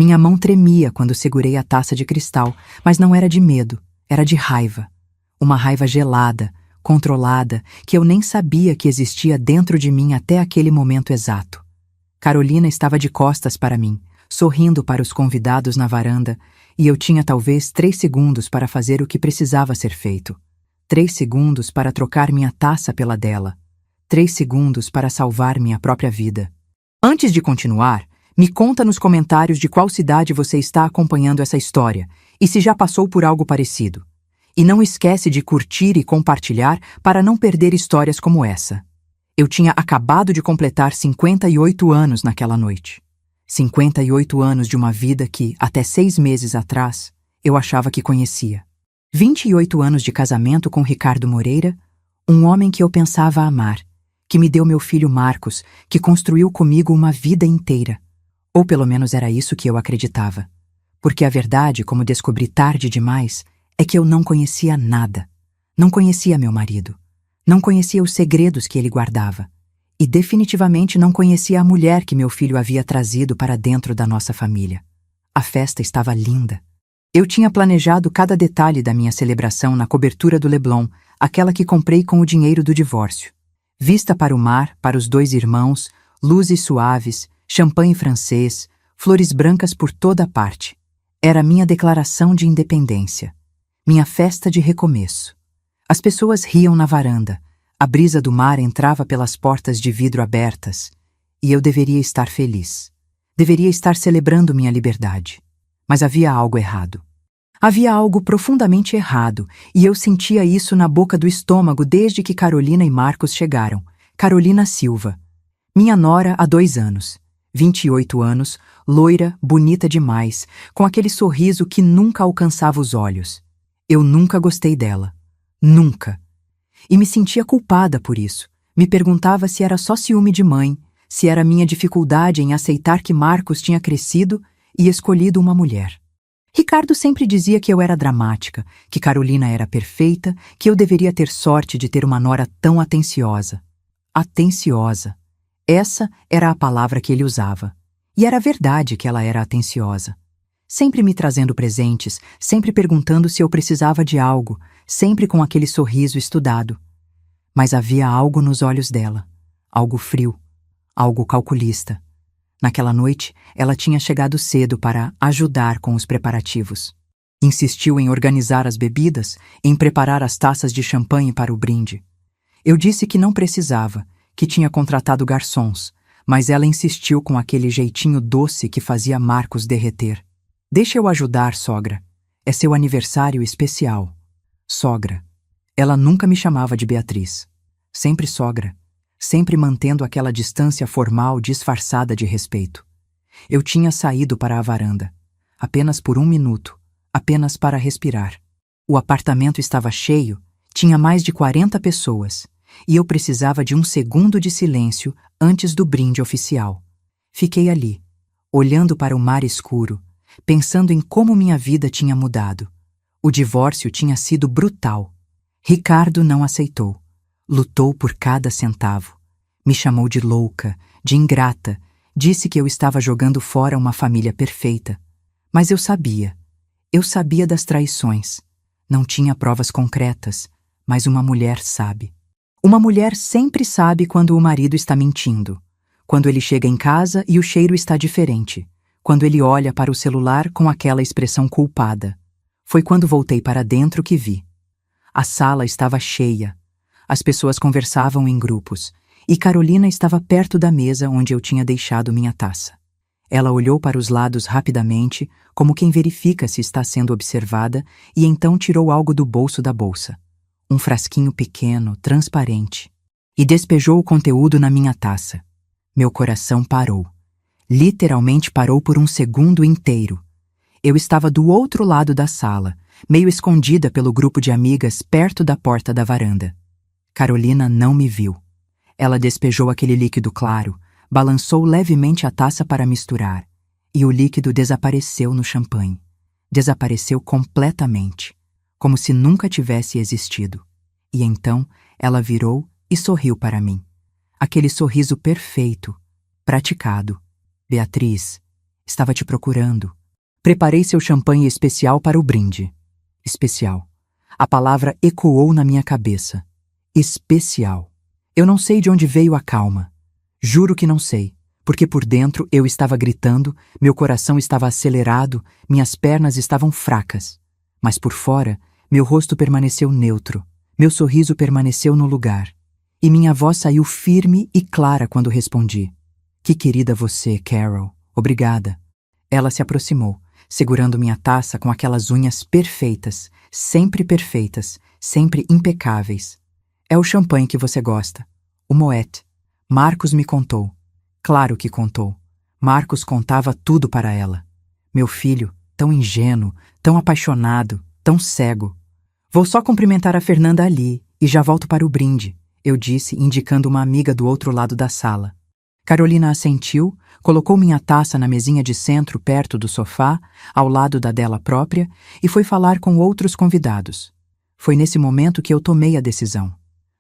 Minha mão tremia quando segurei a taça de cristal, mas não era de medo, era de raiva. Uma raiva gelada, controlada, que eu nem sabia que existia dentro de mim até aquele momento exato. Carolina estava de costas para mim, sorrindo para os convidados na varanda, e eu tinha talvez 3 segundos para fazer o que precisava ser feito. 3 segundos para trocar minha taça pela dela. 3 segundos para salvar minha própria vida. Antes de continuar, me conta nos comentários de qual cidade você está acompanhando essa história e se já passou por algo parecido. E não esquece de curtir e compartilhar para não perder histórias como essa. Eu tinha acabado de completar 58 anos naquela noite. 58 anos de uma vida que, até 6 meses atrás, eu achava que conhecia. 28 anos de casamento com Ricardo Moreira, um homem que eu pensava amar, que me deu meu filho Marcos, que construiu comigo uma vida inteira. Ou pelo menos era isso que eu acreditava. Porque a verdade, como descobri tarde demais, é que eu não conhecia nada. Não conhecia meu marido. Não conhecia os segredos que ele guardava. E definitivamente não conhecia a mulher que meu filho havia trazido para dentro da nossa família. A festa estava linda. Eu tinha planejado cada detalhe da minha celebração na cobertura do Leblon, aquela que comprei com o dinheiro do divórcio. Vista para o mar, para os 2 irmãos, luzes suaves, champanhe francês, flores brancas por toda parte. Era minha declaração de independência. Minha festa de recomeço. As pessoas riam na varanda. A brisa do mar entrava pelas portas de vidro abertas. E eu deveria estar feliz. Deveria estar celebrando minha liberdade. Mas havia algo errado. Havia algo profundamente errado, e eu sentia isso na boca do estômago desde que Carolina e Marcos chegaram. Carolina Silva. Minha nora há 2 anos. 28 anos, loira, bonita demais, com aquele sorriso que nunca alcançava os olhos. Eu nunca gostei dela. Nunca. E me sentia culpada por isso. Me perguntava se era só ciúme de mãe, se era minha dificuldade em aceitar que Marcos tinha crescido e escolhido uma mulher. Ricardo sempre dizia que eu era dramática, que Carolina era perfeita, que eu deveria ter sorte de ter uma nora tão atenciosa. Atenciosa. Essa era a palavra que ele usava. E era verdade que ela era atenciosa. Sempre me trazendo presentes, sempre perguntando se eu precisava de algo, sempre com aquele sorriso estudado. Mas havia algo nos olhos dela, algo frio, algo calculista. Naquela noite, ela tinha chegado cedo para ajudar com os preparativos. Insistiu em organizar as bebidas, em preparar as taças de champanhe para o brinde. Eu disse que não precisava, que tinha contratado garçons, mas ela insistiu com aquele jeitinho doce que fazia Marcos derreter. Deixa eu ajudar, sogra. É seu aniversário especial. Sogra. Ela nunca me chamava de Beatriz. Sempre sogra. Sempre mantendo aquela distância formal disfarçada de respeito. Eu tinha saído para a varanda. Apenas por 1 minuto. Apenas para respirar. O apartamento estava cheio, tinha mais de 40 pessoas, e eu precisava de 1 segundo de silêncio antes do brinde oficial. Fiquei ali, olhando para o mar escuro, pensando em como minha vida tinha mudado. O divórcio tinha sido brutal. Ricardo não aceitou. Lutou por cada centavo. Me chamou de louca, de ingrata, disse que eu estava jogando fora uma família perfeita. Mas eu sabia das traições. Não tinha provas concretas, mas uma mulher sabe. Uma mulher sempre sabe quando o marido está mentindo. Quando ele chega em casa e o cheiro está diferente. Quando ele olha para o celular com aquela expressão culpada. Foi quando voltei para dentro que vi. A sala estava cheia. As pessoas conversavam em grupos, e Carolina estava perto da mesa onde eu tinha deixado minha taça. Ela olhou para os lados rapidamente, como quem verifica se está sendo observada, e então tirou algo do bolso da bolsa. Um frasquinho pequeno, transparente, e despejou o conteúdo na minha taça. Meu coração parou. Literalmente parou por 1 segundo inteiro. Eu estava do outro lado da sala, meio escondida pelo grupo de amigas perto da porta da varanda. Carolina não me viu. Ela despejou aquele líquido claro, balançou levemente a taça para misturar, e o líquido desapareceu no champanhe. Desapareceu completamente, como se nunca tivesse existido. E então ela virou e sorriu para mim. Aquele sorriso perfeito, praticado. Beatriz, Estava te procurando. Preparei seu champanhe especial para o brinde. Especial. A palavra ecoou na minha cabeça. Especial. Eu não sei de onde veio a calma. Juro que não sei, porque por dentro eu estava gritando, meu coração estava acelerado, minhas pernas estavam fracas. Mas por fora, meu rosto permaneceu neutro, meu sorriso permaneceu no lugar. E minha voz saiu firme e clara quando respondi. Que querida você, Carol. Obrigada. Ela se aproximou, segurando minha taça com aquelas unhas perfeitas, sempre impecáveis. É o champanhe que você gosta. O Moet. Marcos me contou. Claro que contou. Marcos contava tudo para ela. Meu filho, tão ingênuo, tão apaixonado, tão cego. Vou só cumprimentar a Fernanda ali e já volto para o brinde, eu disse, indicando uma amiga do outro lado da sala. Carolina assentiu, colocou minha taça na mesinha de centro perto do sofá, ao lado da dela própria, e foi falar com outros convidados. Foi nesse momento que eu tomei a decisão.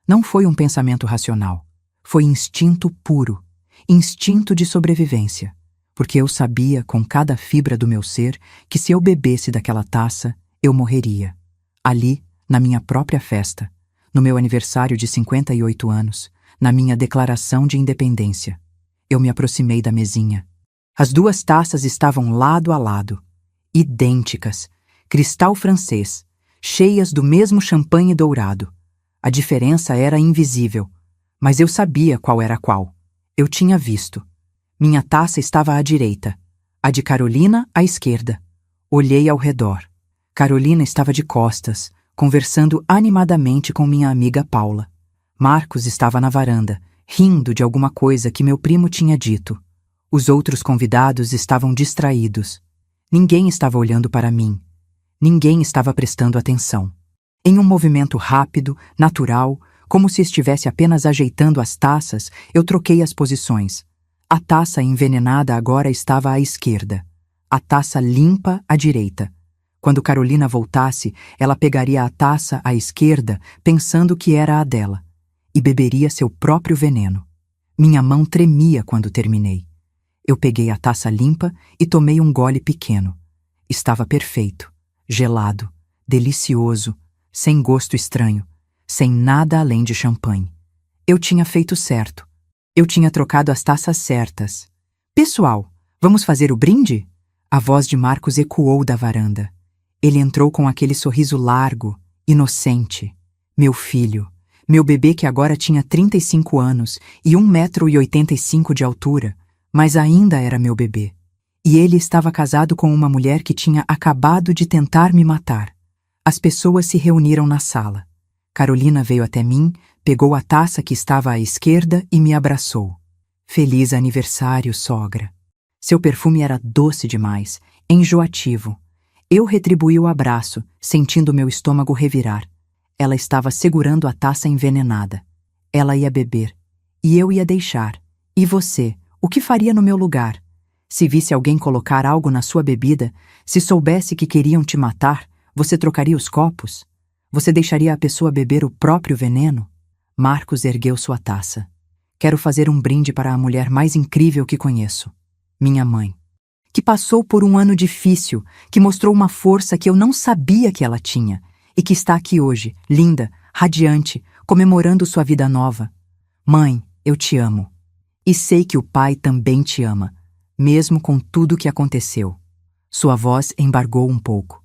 Não foi um pensamento racional. Foi instinto puro, instinto de sobrevivência, porque eu sabia com cada fibra do meu ser que se eu bebesse daquela taça, eu morreria. Ali, na minha própria festa, no meu aniversário de 58 anos, na minha declaração de independência. Eu me aproximei da mesinha. As duas taças estavam lado a lado, idênticas, cristal francês, cheias do mesmo champanhe dourado. A diferença era invisível, mas eu sabia qual era qual. Eu tinha visto. Minha taça estava à direita, a de Carolina à esquerda. Olhei ao redor. Carolina estava de costas, conversando animadamente com minha amiga Paula. Marcos estava na varanda, rindo de alguma coisa que meu primo tinha dito. Os outros convidados estavam distraídos. Ninguém estava olhando para mim. Ninguém estava prestando atenção. Em um movimento rápido, natural, como se estivesse apenas ajeitando as taças, eu troquei as posições. A taça envenenada agora estava à esquerda. A taça limpa à direita. Quando Carolina voltasse, ela pegaria a taça à esquerda, pensando que era a dela, e beberia seu próprio veneno. Minha mão tremia quando terminei. Eu peguei a taça limpa e tomei um gole pequeno. Estava perfeito, gelado, delicioso, sem gosto estranho, sem nada além de champanhe. Eu tinha feito certo. Eu tinha trocado as taças certas. Pessoal, vamos fazer o brinde? A voz de Marcos ecoou da varanda. Ele entrou com aquele sorriso largo, inocente. Meu filho, meu bebê que agora tinha 35 anos e 1,85 m de altura, mas ainda era meu bebê. E ele estava casado com uma mulher que tinha acabado de tentar me matar. As pessoas se reuniram na sala. Carolina veio até mim, pegou a taça que estava à esquerda e me abraçou. Feliz aniversário, sogra. Seu perfume era doce demais, enjoativo. Eu retribuí o abraço, sentindo meu estômago revirar. Ela estava segurando a taça envenenada. Ela ia beber. E eu ia deixar. E você, o que faria no meu lugar? Se visse alguém colocar algo na sua bebida, se soubesse que queriam te matar, você trocaria os copos? Você deixaria a pessoa beber o próprio veneno? Marcos ergueu sua taça. Quero fazer um brinde para a mulher mais incrível que conheço. Minha mãe. Que passou por um ano difícil, que mostrou uma força que eu não sabia que ela tinha, e que está aqui hoje, linda, radiante, comemorando sua vida nova. Mãe, eu te amo. E sei que o pai também te ama, mesmo com tudo que aconteceu. Sua voz embargou um pouco.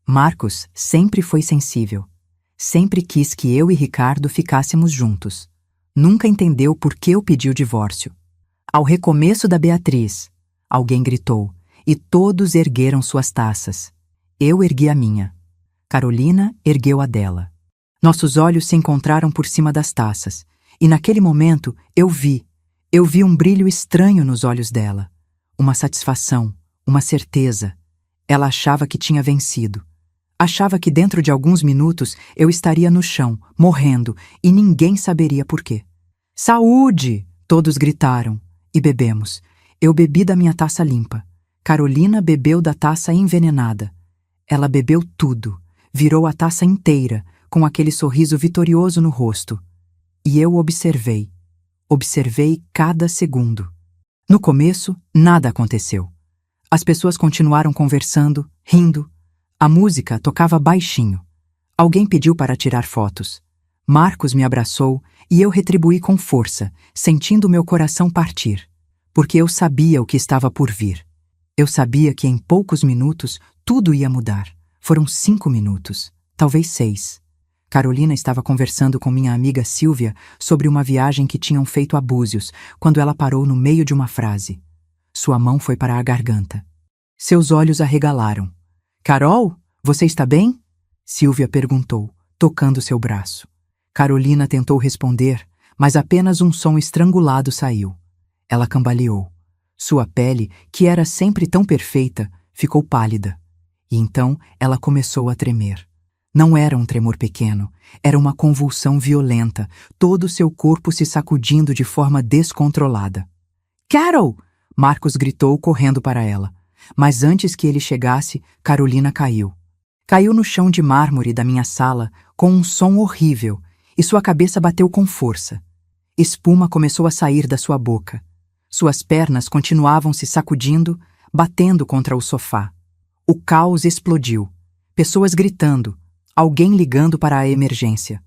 Marcos sempre foi sensível. Sempre quis que eu e Ricardo ficássemos juntos. Nunca entendeu por que eu pedi o divórcio. Ao recomeço da Beatriz, alguém gritou, e todos ergueram suas taças. Eu ergui a minha. Carolina ergueu a dela. Nossos olhos se encontraram por cima das taças, e naquele momento eu vi um brilho estranho nos olhos dela. Uma satisfação, uma certeza. Ela achava que tinha vencido. Achava que dentro de alguns minutos eu estaria no chão, morrendo, e ninguém saberia por quê. Saúde! Todos gritaram, e bebemos. Eu bebi da minha taça limpa. Carolina bebeu da taça envenenada. Ela bebeu tudo, virou a taça inteira, com aquele sorriso vitorioso no rosto. E eu observei. Observei cada segundo. No começo, nada aconteceu. As pessoas continuaram conversando, rindo. A música tocava baixinho. Alguém pediu para tirar fotos. Marcos me abraçou e eu retribuí com força, sentindo meu coração partir, porque eu sabia o que estava por vir. Eu sabia que em poucos minutos tudo ia mudar. Foram 5 minutos, talvez 6. Carolina estava conversando com minha amiga Silvia sobre uma viagem que tinham feito a Búzios, quando ela parou no meio de uma frase. Sua mão foi para a garganta. Seus olhos arregalaram. Carol, você está bem? Silvia perguntou, tocando seu braço. Carolina tentou responder, mas apenas um som estrangulado saiu. Ela cambaleou. Sua pele, que era sempre tão perfeita, ficou pálida. E então ela começou a tremer. Não era um tremor pequeno, era uma convulsão violenta, todo seu corpo se sacudindo de forma descontrolada. Carol! Marcos gritou correndo para ela. Mas antes que ele chegasse, Carolina caiu. Caiu no chão de mármore da minha sala com um som horrível e sua cabeça bateu com força. Espuma começou a sair da sua boca. Suas pernas continuavam se sacudindo, batendo contra o sofá. O caos explodiu. Pessoas gritando, alguém ligando para a emergência.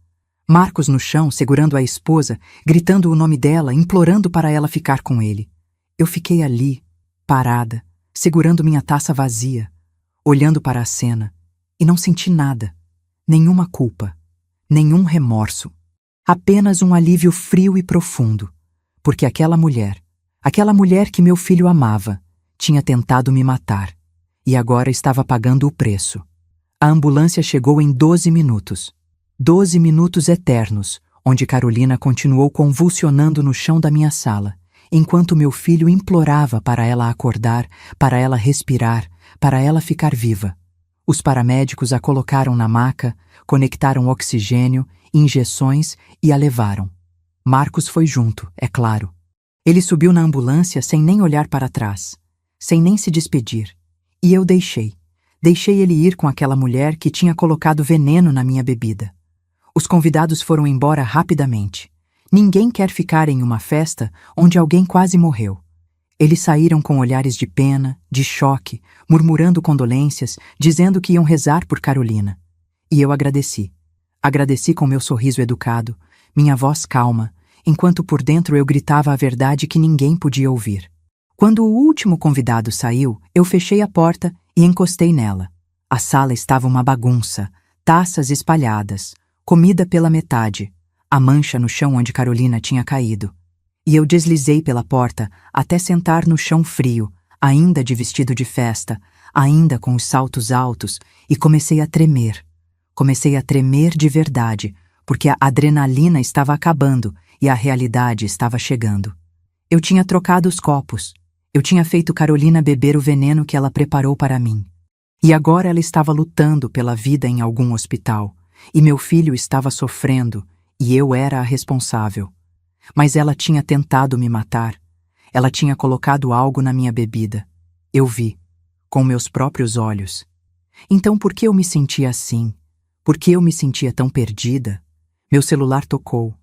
Marcos no chão, segurando a esposa, gritando o nome dela, implorando para ela ficar com ele. Eu fiquei ali, parada, segurando minha taça vazia, olhando para a cena, e não senti nada, nenhuma culpa, nenhum remorso, apenas um alívio frio e profundo, porque aquela mulher que meu filho amava, tinha tentado me matar, e agora estava pagando o preço. A ambulância chegou em 12 minutos. 12 minutos eternos, onde Carolina continuou convulsionando no chão da minha sala, enquanto meu filho implorava para ela acordar, para ela respirar, para ela ficar viva. Os paramédicos a colocaram na maca, conectaram oxigênio, injeções e a levaram. Marcos foi junto, é claro. Ele subiu na ambulância sem nem olhar para trás, sem nem se despedir. E eu deixei. Deixei ele ir com aquela mulher que tinha colocado veneno na minha bebida. Os convidados foram embora rapidamente. Ninguém quer ficar em uma festa onde alguém quase morreu. Eles saíram com olhares de pena, de choque, murmurando condolências, dizendo que iam rezar por Carolina. E eu agradeci. Agradeci com meu sorriso educado, minha voz calma, enquanto por dentro eu gritava a verdade que ninguém podia ouvir. Quando o último convidado saiu, eu fechei a porta e encostei nela. A sala estava uma bagunça, taças espalhadas, comida pela metade, a mancha no chão onde Carolina tinha caído. E eu deslizei pela porta até sentar no chão frio, ainda de vestido de festa, ainda com os saltos altos, e comecei a tremer. Comecei a tremer de verdade, porque a adrenalina estava acabando e a realidade estava chegando. Eu tinha trocado os copos. Eu tinha feito Carolina beber o veneno que ela preparou para mim. E agora ela estava lutando pela vida em algum hospital, e meu filho estava sofrendo, e eu era a responsável. Mas ela tinha tentado me matar. Ela tinha colocado algo na minha bebida. Eu vi, com meus próprios olhos. Então por que eu me sentia assim? Por que eu me sentia tão perdida? Meu celular tocou.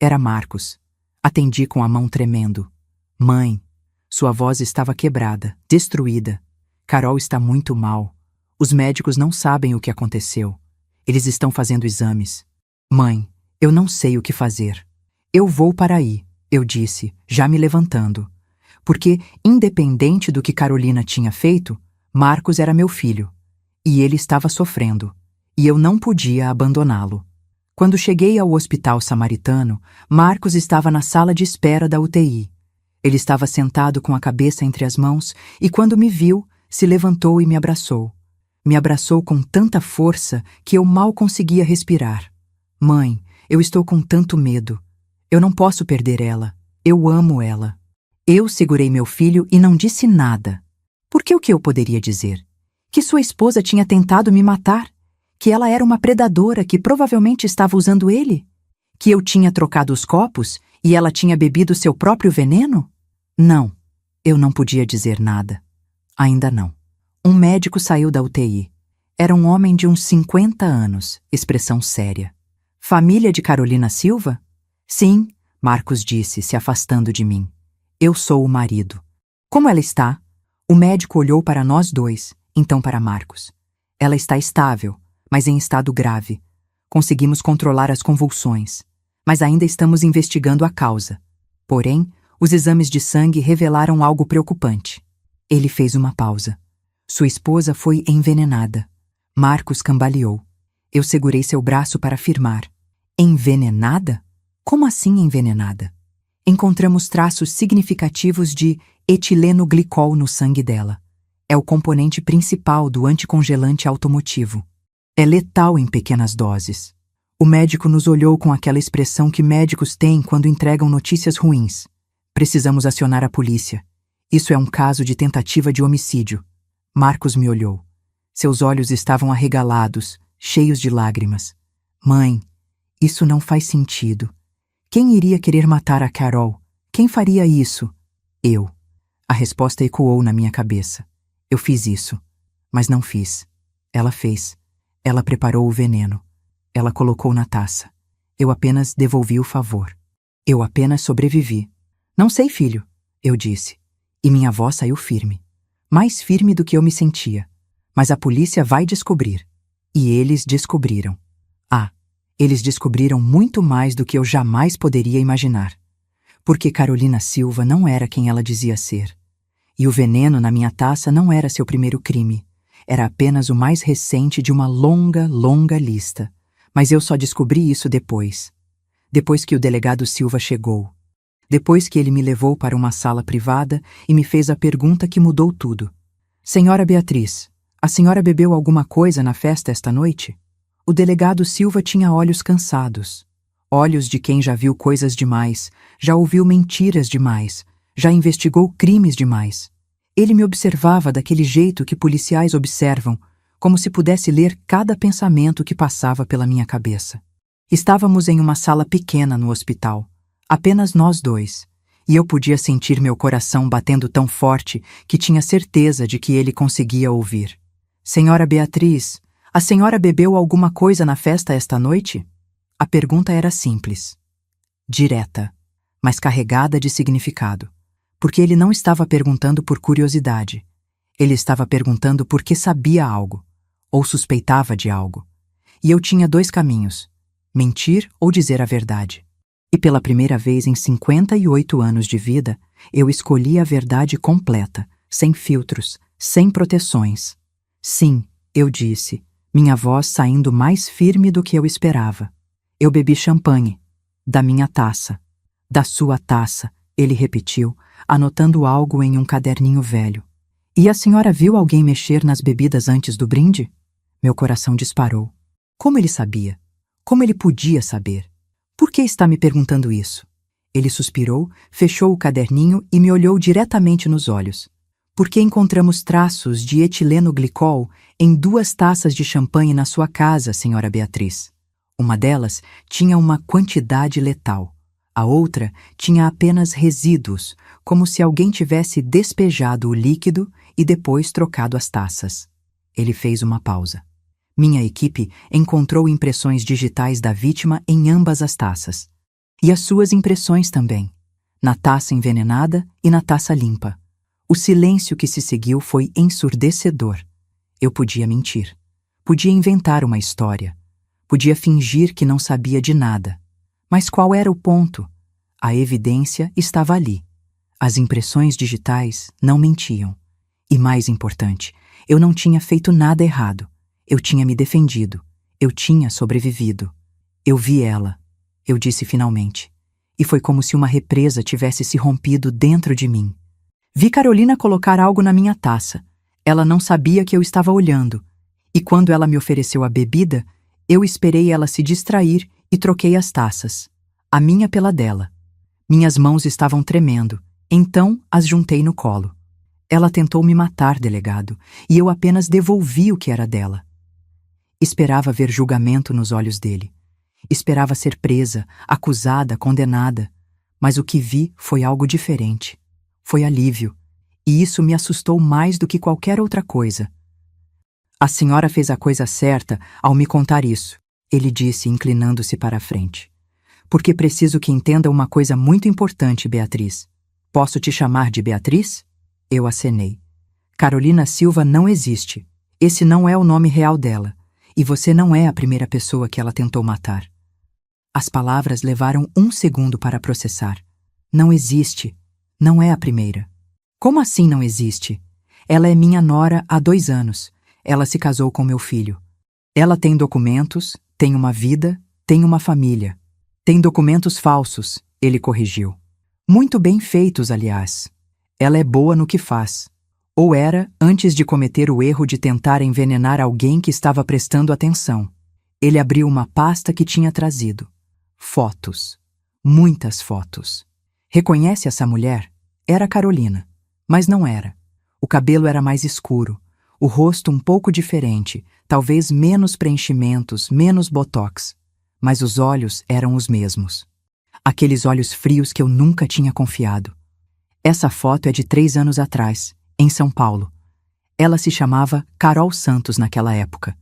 Era Marcos. Atendi com a mão tremendo. Mãe, sua voz estava quebrada, destruída. Carol está muito mal. Os médicos não sabem o que aconteceu. Eles estão fazendo exames. Mãe, eu não sei o que fazer. Eu vou para aí, eu disse, já me levantando. Porque, independente do que Carolina tinha feito, Marcos era meu filho. E ele estava sofrendo. E eu não podia abandoná-lo. Quando cheguei ao hospital samaritano, Marcos estava na sala de espera da UTI. Ele estava sentado com a cabeça entre as mãos e, quando me viu, se levantou e me abraçou. Me abraçou com tanta força que eu mal conseguia respirar. Mãe, eu estou com tanto medo. Eu não posso perder ela. Eu amo ela. Eu segurei meu filho e não disse nada. Porque o que eu poderia dizer? Que sua esposa tinha tentado me matar? Que ela era uma predadora que provavelmente estava usando ele? Que eu tinha trocado os copos e ela tinha bebido seu próprio veneno? Não, eu não podia dizer nada. Ainda não. Um médico saiu da UTI. Era um homem de uns 50 anos, expressão séria. Família de Carolina Silva? Sim, Marcos disse, se afastando de mim. Eu sou o marido. Como ela está? O médico olhou para nós dois, então para Marcos. Ela está estável, mas em estado grave. Conseguimos controlar as convulsões, mas ainda estamos investigando a causa. Porém, os exames de sangue revelaram algo preocupante. Ele fez uma pausa. Sua esposa foi envenenada. Marcos cambaleou. Eu segurei seu braço para afirmar. Envenenada? Como assim envenenada? Encontramos traços significativos de etilenoglicol no sangue dela. É o componente principal do anticongelante automotivo. É letal em pequenas doses. O médico nos olhou com aquela expressão que médicos têm quando entregam notícias ruins. Precisamos acionar a polícia. Isso é um caso de tentativa de homicídio. Marcos me olhou. Seus olhos estavam arregalados, cheios de lágrimas. Mãe, isso não faz sentido. Quem iria querer matar a Carol? Quem faria isso? Eu. A resposta ecoou na minha cabeça. Eu fiz isso. Mas não fiz. Ela fez. Ela preparou o veneno. Ela colocou na taça. Eu apenas devolvi o favor. Eu apenas sobrevivi. Não sei, filho, eu disse. E minha voz saiu firme. Mais firme do que eu me sentia. Mas a polícia vai descobrir. E eles descobriram. Eles descobriram muito mais do que eu jamais poderia imaginar. Porque Carolina Silva não era quem ela dizia ser. E o veneno na minha taça não era seu primeiro crime. Era apenas o mais recente de uma longa, longa lista. Mas eu só descobri isso depois. Depois que o delegado Silva chegou. Depois que ele me levou para uma sala privada e me fez a pergunta que mudou tudo. Senhora Beatriz, a senhora bebeu alguma coisa na festa esta noite? O delegado Silva tinha olhos cansados. Olhos de quem já viu coisas demais, já ouviu mentiras demais, já investigou crimes demais. Ele me observava daquele jeito que policiais observam, como se pudesse ler cada pensamento que passava pela minha cabeça. Estávamos em uma sala pequena no hospital, apenas nós dois, e eu podia sentir meu coração batendo tão forte que tinha certeza de que ele conseguia ouvir. Senhora Beatriz, a senhora bebeu alguma coisa na festa esta noite? A pergunta era simples, direta, mas carregada de significado, porque ele não estava perguntando por curiosidade. Ele estava perguntando porque sabia algo, ou suspeitava de algo. E eu tinha dois caminhos, mentir ou dizer a verdade. E pela primeira vez em 58 anos de vida, eu escolhi a verdade completa, sem filtros, sem proteções. Sim, eu disse, minha voz saindo mais firme do que eu esperava. Eu bebi champanhe. Da minha taça. Da sua taça, ele repetiu, anotando algo em um caderninho velho. E a senhora viu alguém mexer nas bebidas antes do brinde? Meu coração disparou. Como ele sabia? Como ele podia saber? Por que está me perguntando isso? Ele suspirou, fechou o caderninho e me olhou diretamente nos olhos. Porque encontramos traços de etilenoglicol em 2 taças de champanhe na sua casa, senhora Beatriz. Uma delas tinha uma quantidade letal. A outra tinha apenas resíduos, como se alguém tivesse despejado o líquido e depois trocado as taças. Ele fez uma pausa. Minha equipe encontrou impressões digitais da vítima em ambas as taças. E as suas impressões também, na taça envenenada e na taça limpa. O silêncio que se seguiu foi ensurdecedor. Eu podia mentir. Podia inventar uma história. Podia fingir que não sabia de nada. Mas qual era o ponto? A evidência estava ali. As impressões digitais não mentiam. E mais importante, eu não tinha feito nada errado. Eu tinha me defendido. Eu tinha sobrevivido. Eu vi ela. Eu disse finalmente. E foi como se uma represa tivesse se rompido dentro de mim. Vi Carolina colocar algo na minha taça. Ela não sabia que eu estava olhando. E quando ela me ofereceu a bebida, eu esperei ela se distrair e troquei as taças. A minha pela dela. Minhas mãos estavam tremendo, então as juntei no colo. Ela tentou me matar, delegado, e eu apenas devolvi o que era dela. Esperava ver julgamento nos olhos dele. Esperava ser presa, acusada, condenada. Mas o que vi foi algo diferente. Foi alívio. E isso me assustou mais do que qualquer outra coisa. A senhora fez a coisa certa ao me contar isso, ele disse, inclinando-se para a frente. Porque preciso que entenda uma coisa muito importante, Beatriz. Posso te chamar de Beatriz? Eu acenei. Carolina Silva não existe. Esse não é o nome real dela. E você não é a primeira pessoa que ela tentou matar. As palavras levaram 1 segundo para processar. Não existe. Não é a primeira. Como assim não existe? Ela é minha nora há 2 anos. Ela se casou com meu filho. Ela tem documentos, tem uma vida, tem uma família. Tem documentos falsos, ele corrigiu. Muito bem feitos, aliás. Ela é boa no que faz. Ou era, antes de cometer o erro de tentar envenenar alguém que estava prestando atenção. Ele abriu uma pasta que tinha trazido. Fotos. Muitas fotos. Reconhece essa mulher? Era Carolina. Mas não era. O cabelo era mais escuro. O rosto um pouco diferente. Talvez menos preenchimentos, menos botox. Mas os olhos eram os mesmos. Aqueles olhos frios que eu nunca tinha confiado. Essa foto é de 3 anos atrás, em São Paulo. Ela se chamava Carol Santos naquela época.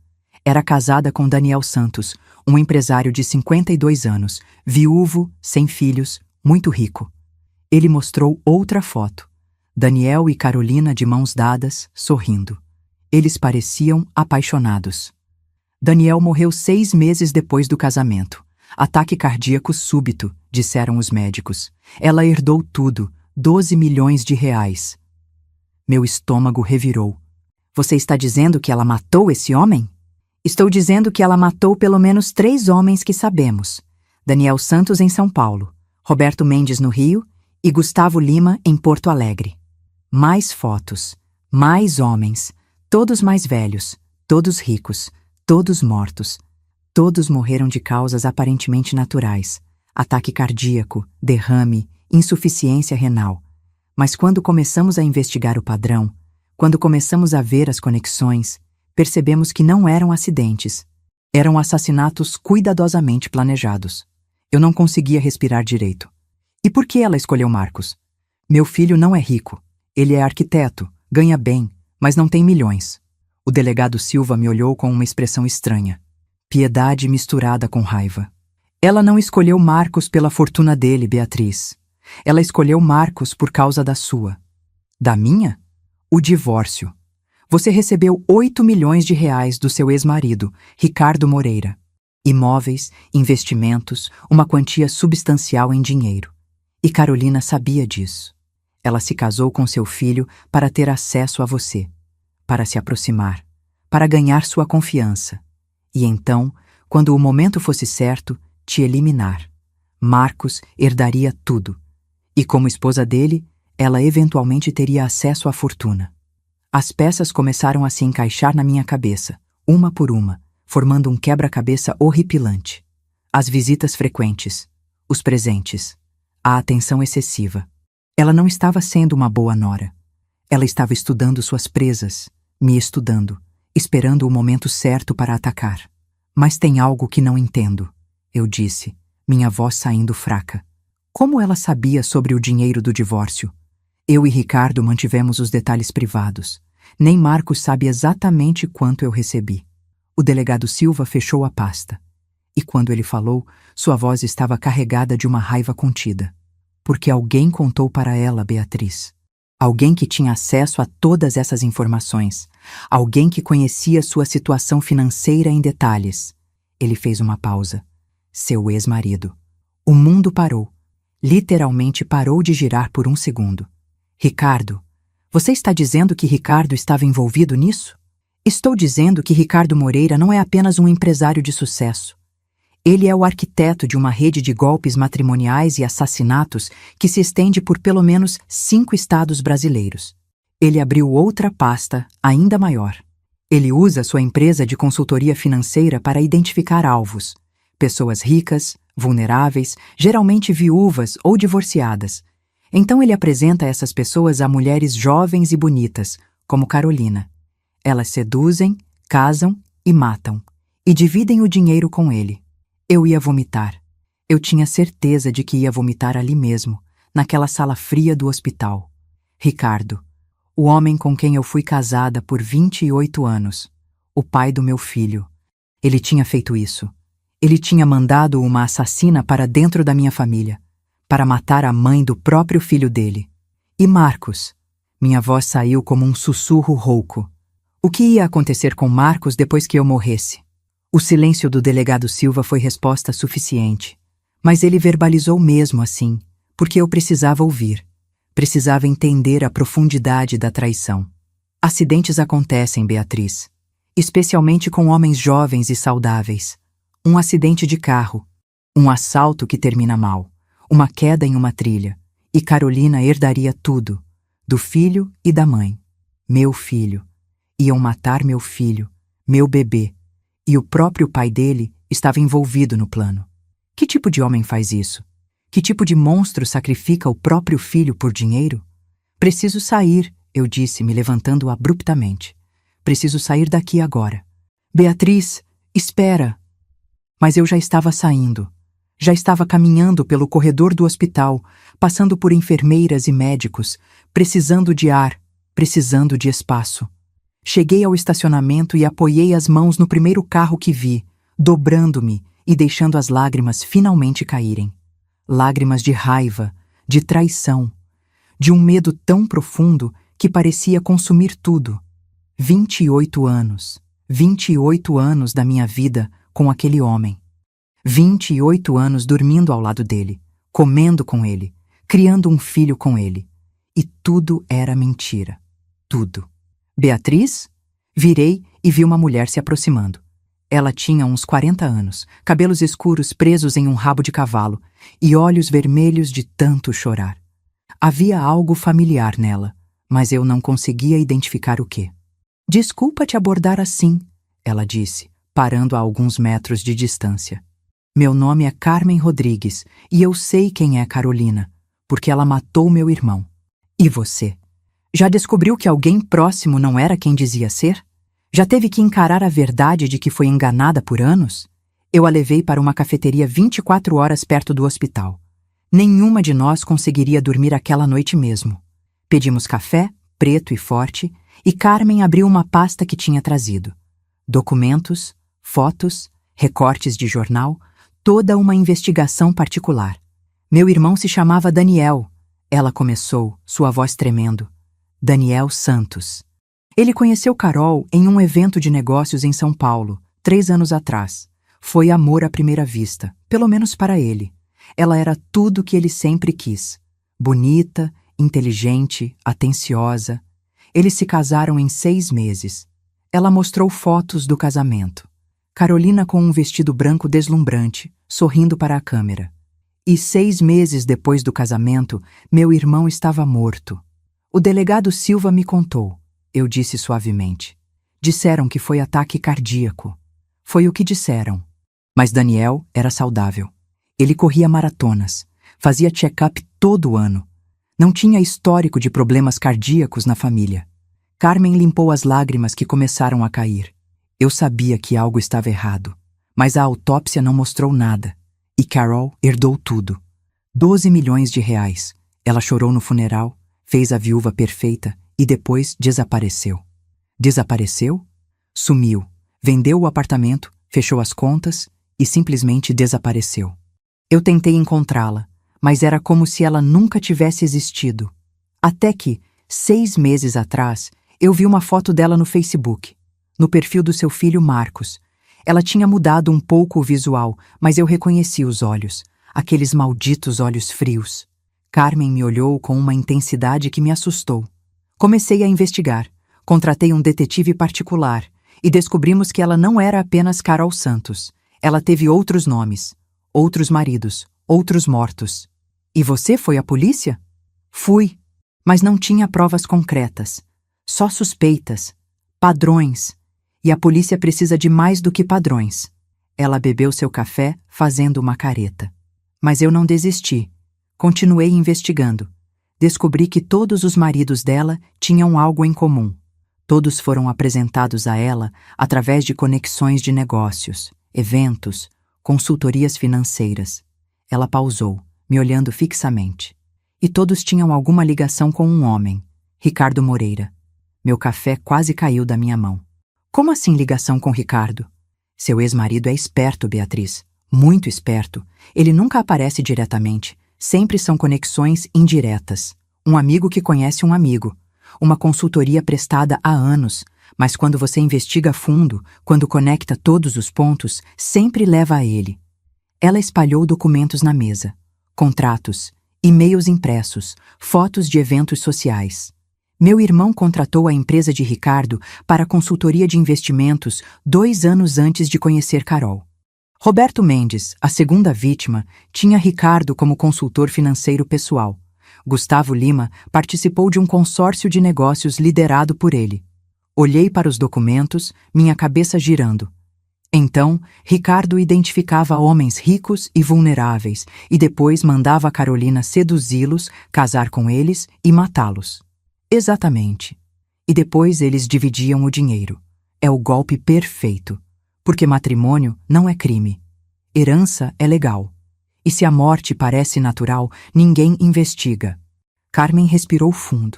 Era casada com Daniel Santos, um empresário de 52 anos, viúvo, sem filhos, muito rico. Ele mostrou outra foto. Daniel e Carolina de mãos dadas, sorrindo. Eles pareciam apaixonados. Daniel morreu 6 meses depois do casamento. Ataque cardíaco súbito, disseram os médicos. Ela herdou tudo, 12 milhões de reais. Meu estômago revirou. Você está dizendo que ela matou esse homem? Estou dizendo que ela matou pelo menos 3 homens que sabemos. Daniel Santos em São Paulo, Roberto Mendes no Rio e Gustavo Lima em Porto Alegre. Mais fotos, mais homens, todos mais velhos, todos ricos, todos mortos. Todos morreram de causas aparentemente naturais. Ataque cardíaco, derrame, insuficiência renal. Mas quando começamos a investigar o padrão, quando começamos a ver as conexões, percebemos que não eram acidentes. Eram assassinatos cuidadosamente planejados. Eu não conseguia respirar direito. E por que ela escolheu Marcos? Meu filho não é rico. Ele é arquiteto, ganha bem, mas não tem milhões. O delegado Silva me olhou com uma expressão estranha. Piedade misturada com raiva. Ela não escolheu Marcos pela fortuna dele, Beatriz. Ela escolheu Marcos por causa da sua. Da minha? O divórcio. Você recebeu 8 milhões de reais do seu ex-marido, Ricardo Moreira. Imóveis, investimentos, uma quantia substancial em dinheiro. E Carolina sabia disso. Ela se casou com seu filho para ter acesso a você, para se aproximar, para ganhar sua confiança. E então, quando o momento fosse certo, te eliminar. Marcos herdaria tudo. E como esposa dele, ela eventualmente teria acesso à fortuna. As peças começaram a se encaixar na minha cabeça, uma por uma, formando um quebra-cabeça horripilante. As visitas frequentes, os presentes, a atenção excessiva. Ela não estava sendo uma boa nora. Ela estava estudando suas presas, me estudando, esperando o momento certo para atacar. Mas tem algo que não entendo, eu disse, minha voz saindo fraca. Como ela sabia sobre o dinheiro do divórcio? Eu e Ricardo mantivemos os detalhes privados. Nem Marcos sabe exatamente quanto eu recebi. O delegado Silva fechou a pasta. E quando ele falou, sua voz estava carregada de uma raiva contida. Porque alguém contou para ela, Beatriz. Alguém que tinha acesso a todas essas informações. Alguém que conhecia sua situação financeira em detalhes. Ele fez uma pausa. Seu ex-marido. O mundo parou. Literalmente parou de girar por 1 segundo. Ricardo, você está dizendo que Ricardo estava envolvido nisso? Estou dizendo que Ricardo Moreira não é apenas um empresário de sucesso. Ele é o arquiteto de uma rede de golpes matrimoniais e assassinatos que se estende por pelo menos 5 estados brasileiros. Ele abriu outra pasta, ainda maior. Ele usa sua empresa de consultoria financeira para identificar alvos. Pessoas ricas, vulneráveis, geralmente viúvas ou divorciadas. Então ele apresenta essas pessoas a mulheres jovens e bonitas, como Carolina. Elas seduzem, casam e matam. E dividem o dinheiro com ele. Eu ia vomitar. Eu tinha certeza de que ia vomitar ali mesmo, naquela sala fria do hospital. Ricardo, o homem com quem eu fui casada por 28 anos, o pai do meu filho. Ele tinha feito isso. Ele tinha mandado uma assassina para dentro da minha família, para matar a mãe do próprio filho dele. E Marcos, Minha voz saiu como um sussurro rouco. O que ia acontecer com Marcos depois que eu morresse? O silêncio do delegado Silva foi resposta suficiente. Mas ele verbalizou mesmo assim, porque eu precisava ouvir. Precisava entender a profundidade da traição. Acidentes acontecem, Beatriz. Especialmente com homens jovens e saudáveis. Um acidente de carro. Um assalto que termina mal. Uma queda em uma trilha. E Carolina herdaria tudo. Do filho e da mãe. Meu filho. Iam matar meu filho. Meu bebê. E o próprio pai dele estava envolvido no plano. Que tipo de homem faz isso? Que tipo de monstro sacrifica o próprio filho por dinheiro? Preciso sair, eu disse, me levantando abruptamente. Preciso sair daqui agora. Beatriz, espera! Mas eu já estava saindo. Já estava caminhando pelo corredor do hospital, passando por enfermeiras e médicos, precisando de ar, precisando de espaço. Cheguei ao estacionamento e apoiei as mãos no primeiro carro que vi, dobrando-me e deixando as lágrimas finalmente caírem. Lágrimas de raiva, de traição, de um medo tão profundo que parecia consumir tudo. 28 anos da minha vida com aquele homem. 28 anos dormindo ao lado dele, comendo com ele, criando um filho com ele. E tudo era mentira. Tudo. Beatriz? Virei e vi uma mulher se aproximando. Ela tinha uns 40 anos, cabelos escuros presos em um rabo de cavalo e olhos vermelhos de tanto chorar. Havia algo familiar nela, mas eu não conseguia identificar o quê. Desculpa te abordar assim, ela disse, parando a alguns metros de distância. Meu nome é Carmen Rodrigues e eu sei quem é Carolina, porque ela matou meu irmão. E você? Já descobriu que alguém próximo não era quem dizia ser? Já teve que encarar a verdade de que foi enganada por anos? Eu a levei para uma cafeteria 24 horas perto do hospital. Nenhuma de nós conseguiria dormir aquela noite mesmo. Pedimos café, preto e forte, e Carmen abriu uma pasta que tinha trazido. Documentos, fotos, recortes de jornal, toda uma investigação particular. Meu irmão se chamava Daniel. Ela começou, sua voz tremendo. Daniel Santos. Ele conheceu Carol em um evento de negócios em São Paulo, 3 anos atrás. Foi amor à primeira vista, pelo menos para ele. Ela era tudo o que ele sempre quis. Bonita, inteligente, atenciosa. Eles se casaram em 6 meses. Ela mostrou fotos do casamento. Carolina com um vestido branco deslumbrante, sorrindo para a câmera. E 6 meses depois do casamento, meu irmão estava morto. O delegado Silva me contou. Eu disse suavemente. Disseram que foi ataque cardíaco. Foi o que disseram. Mas Daniel era saudável. Ele corria maratonas, fazia check-up todo ano. Não tinha histórico de problemas cardíacos na família. Carmen limpou as lágrimas que começaram a cair. Eu sabia que algo estava errado, mas a autópsia não mostrou nada. E Carol herdou tudo. 12 milhões de reais. Ela chorou no funeral, fez a viúva perfeita e depois desapareceu. Desapareceu? Sumiu. Vendeu o apartamento, fechou as contas e simplesmente desapareceu. Eu tentei encontrá-la, mas era como se ela nunca tivesse existido. Até que, 6 meses atrás, eu vi uma foto dela no Facebook, no perfil do seu filho Marcos. Ela tinha mudado um pouco o visual, mas eu reconheci os olhos, aqueles malditos olhos frios. Carmen me olhou com uma intensidade que me assustou. Comecei a investigar, contratei um detetive particular e descobrimos que ela não era apenas Carol Santos. Ela teve outros nomes, outros maridos, outros mortos. E você foi à polícia? Fui, mas não tinha provas concretas, só suspeitas, padrões. E a polícia precisa de mais do que padrões. Ela bebeu seu café fazendo uma careta. Mas eu não desisti. Continuei investigando. Descobri que todos os maridos dela tinham algo em comum. Todos foram apresentados a ela através de conexões de negócios, eventos, consultorias financeiras. Ela pausou, me olhando fixamente. E todos tinham alguma ligação com um homem, Ricardo Moreira. Meu café quase caiu da minha mão. Como assim ligação com Ricardo? Seu ex-marido é esperto, Beatriz. Muito esperto. Ele nunca aparece diretamente. Sempre são conexões indiretas. Um amigo que conhece um amigo. uma consultoria prestada há anos, mas quando você investiga a fundo, quando conecta todos os pontos, sempre leva a ele. Ela espalhou documentos na mesa, contratos, e-mails impressos, fotos de eventos sociais. Meu irmão contratou a empresa de Ricardo para a consultoria de investimentos 2 anos antes de conhecer Carol. Roberto Mendes, a segunda vítima, tinha Ricardo como consultor financeiro pessoal. Gustavo Lima participou de um consórcio de negócios liderado por ele. Olhei para os documentos, minha cabeça girando. Então, Ricardo identificava homens ricos e vulneráveis e depois mandava a Carolina seduzi-los, casar com eles e matá-los. Exatamente. E depois eles dividiam o dinheiro. É o golpe perfeito. Porque matrimônio não é crime. Herança é legal. E se a morte parece natural, ninguém investiga. Carmen respirou fundo.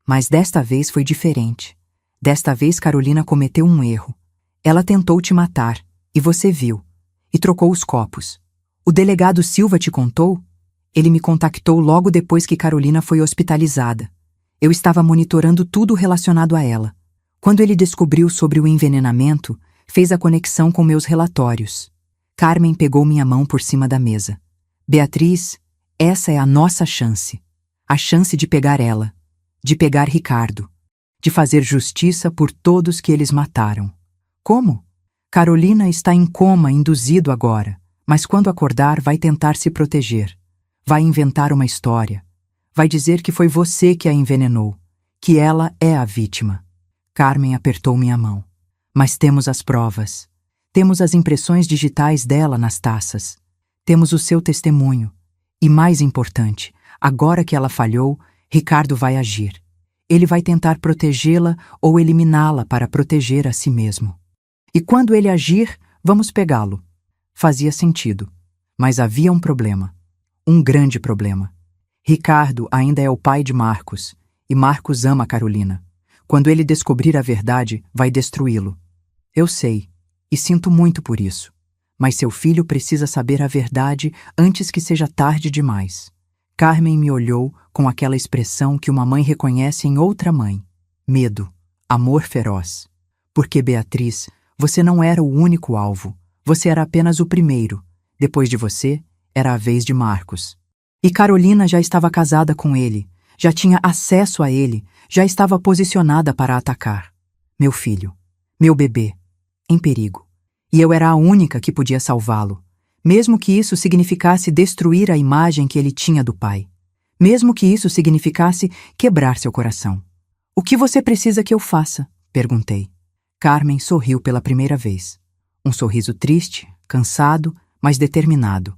Mas desta vez foi diferente. Desta vez Carolina cometeu um erro. Ela tentou te matar, e você viu. E trocou os copos. O delegado Silva te contou? Ele me contactou logo depois que Carolina foi hospitalizada. Eu estava monitorando tudo relacionado a ela. Quando ele descobriu sobre o envenenamento, fez a conexão com meus relatórios. Carmen pegou minha mão por cima da mesa. Beatriz, essa é a nossa chance. A chance de pegar ela. De pegar Ricardo. De fazer justiça por todos que eles mataram. Como? Carolina está em coma induzido agora, mas quando acordar vai tentar se proteger. Vai inventar uma história. Vai dizer que foi você que a envenenou, que ela é a vítima. Carmen apertou minha mão. Mas temos as provas. Temos as impressões digitais dela nas taças. Temos o seu testemunho. E mais importante, agora que ela falhou, Ricardo vai agir. Ele vai tentar protegê-la ou eliminá-la para proteger a si mesmo. E quando ele agir, vamos pegá-lo. Fazia sentido. Mas havia um problema. Um grande problema. Ricardo ainda é o pai de Marcos, e Marcos ama Carolina. Quando ele descobrir a verdade, vai destruí-lo. Eu sei, e sinto muito por isso. Mas seu filho precisa saber a verdade antes que seja tarde demais. Carmen me olhou com aquela expressão que uma mãe reconhece em outra mãe. Medo, amor feroz. Porque, Beatriz, você não era o único alvo. Você era apenas o primeiro. Depois de você, era a vez de Marcos. E Carolina já estava casada com ele, já tinha acesso a ele, já estava posicionada para atacar. Meu filho, meu bebê, em perigo. E eu era a única que podia salvá-lo, mesmo que isso significasse destruir a imagem que ele tinha do pai. Mesmo que isso significasse quebrar seu coração. O que você precisa que eu faça? Perguntei. Carmen sorriu pela primeira vez. Um sorriso triste, cansado, mas determinado.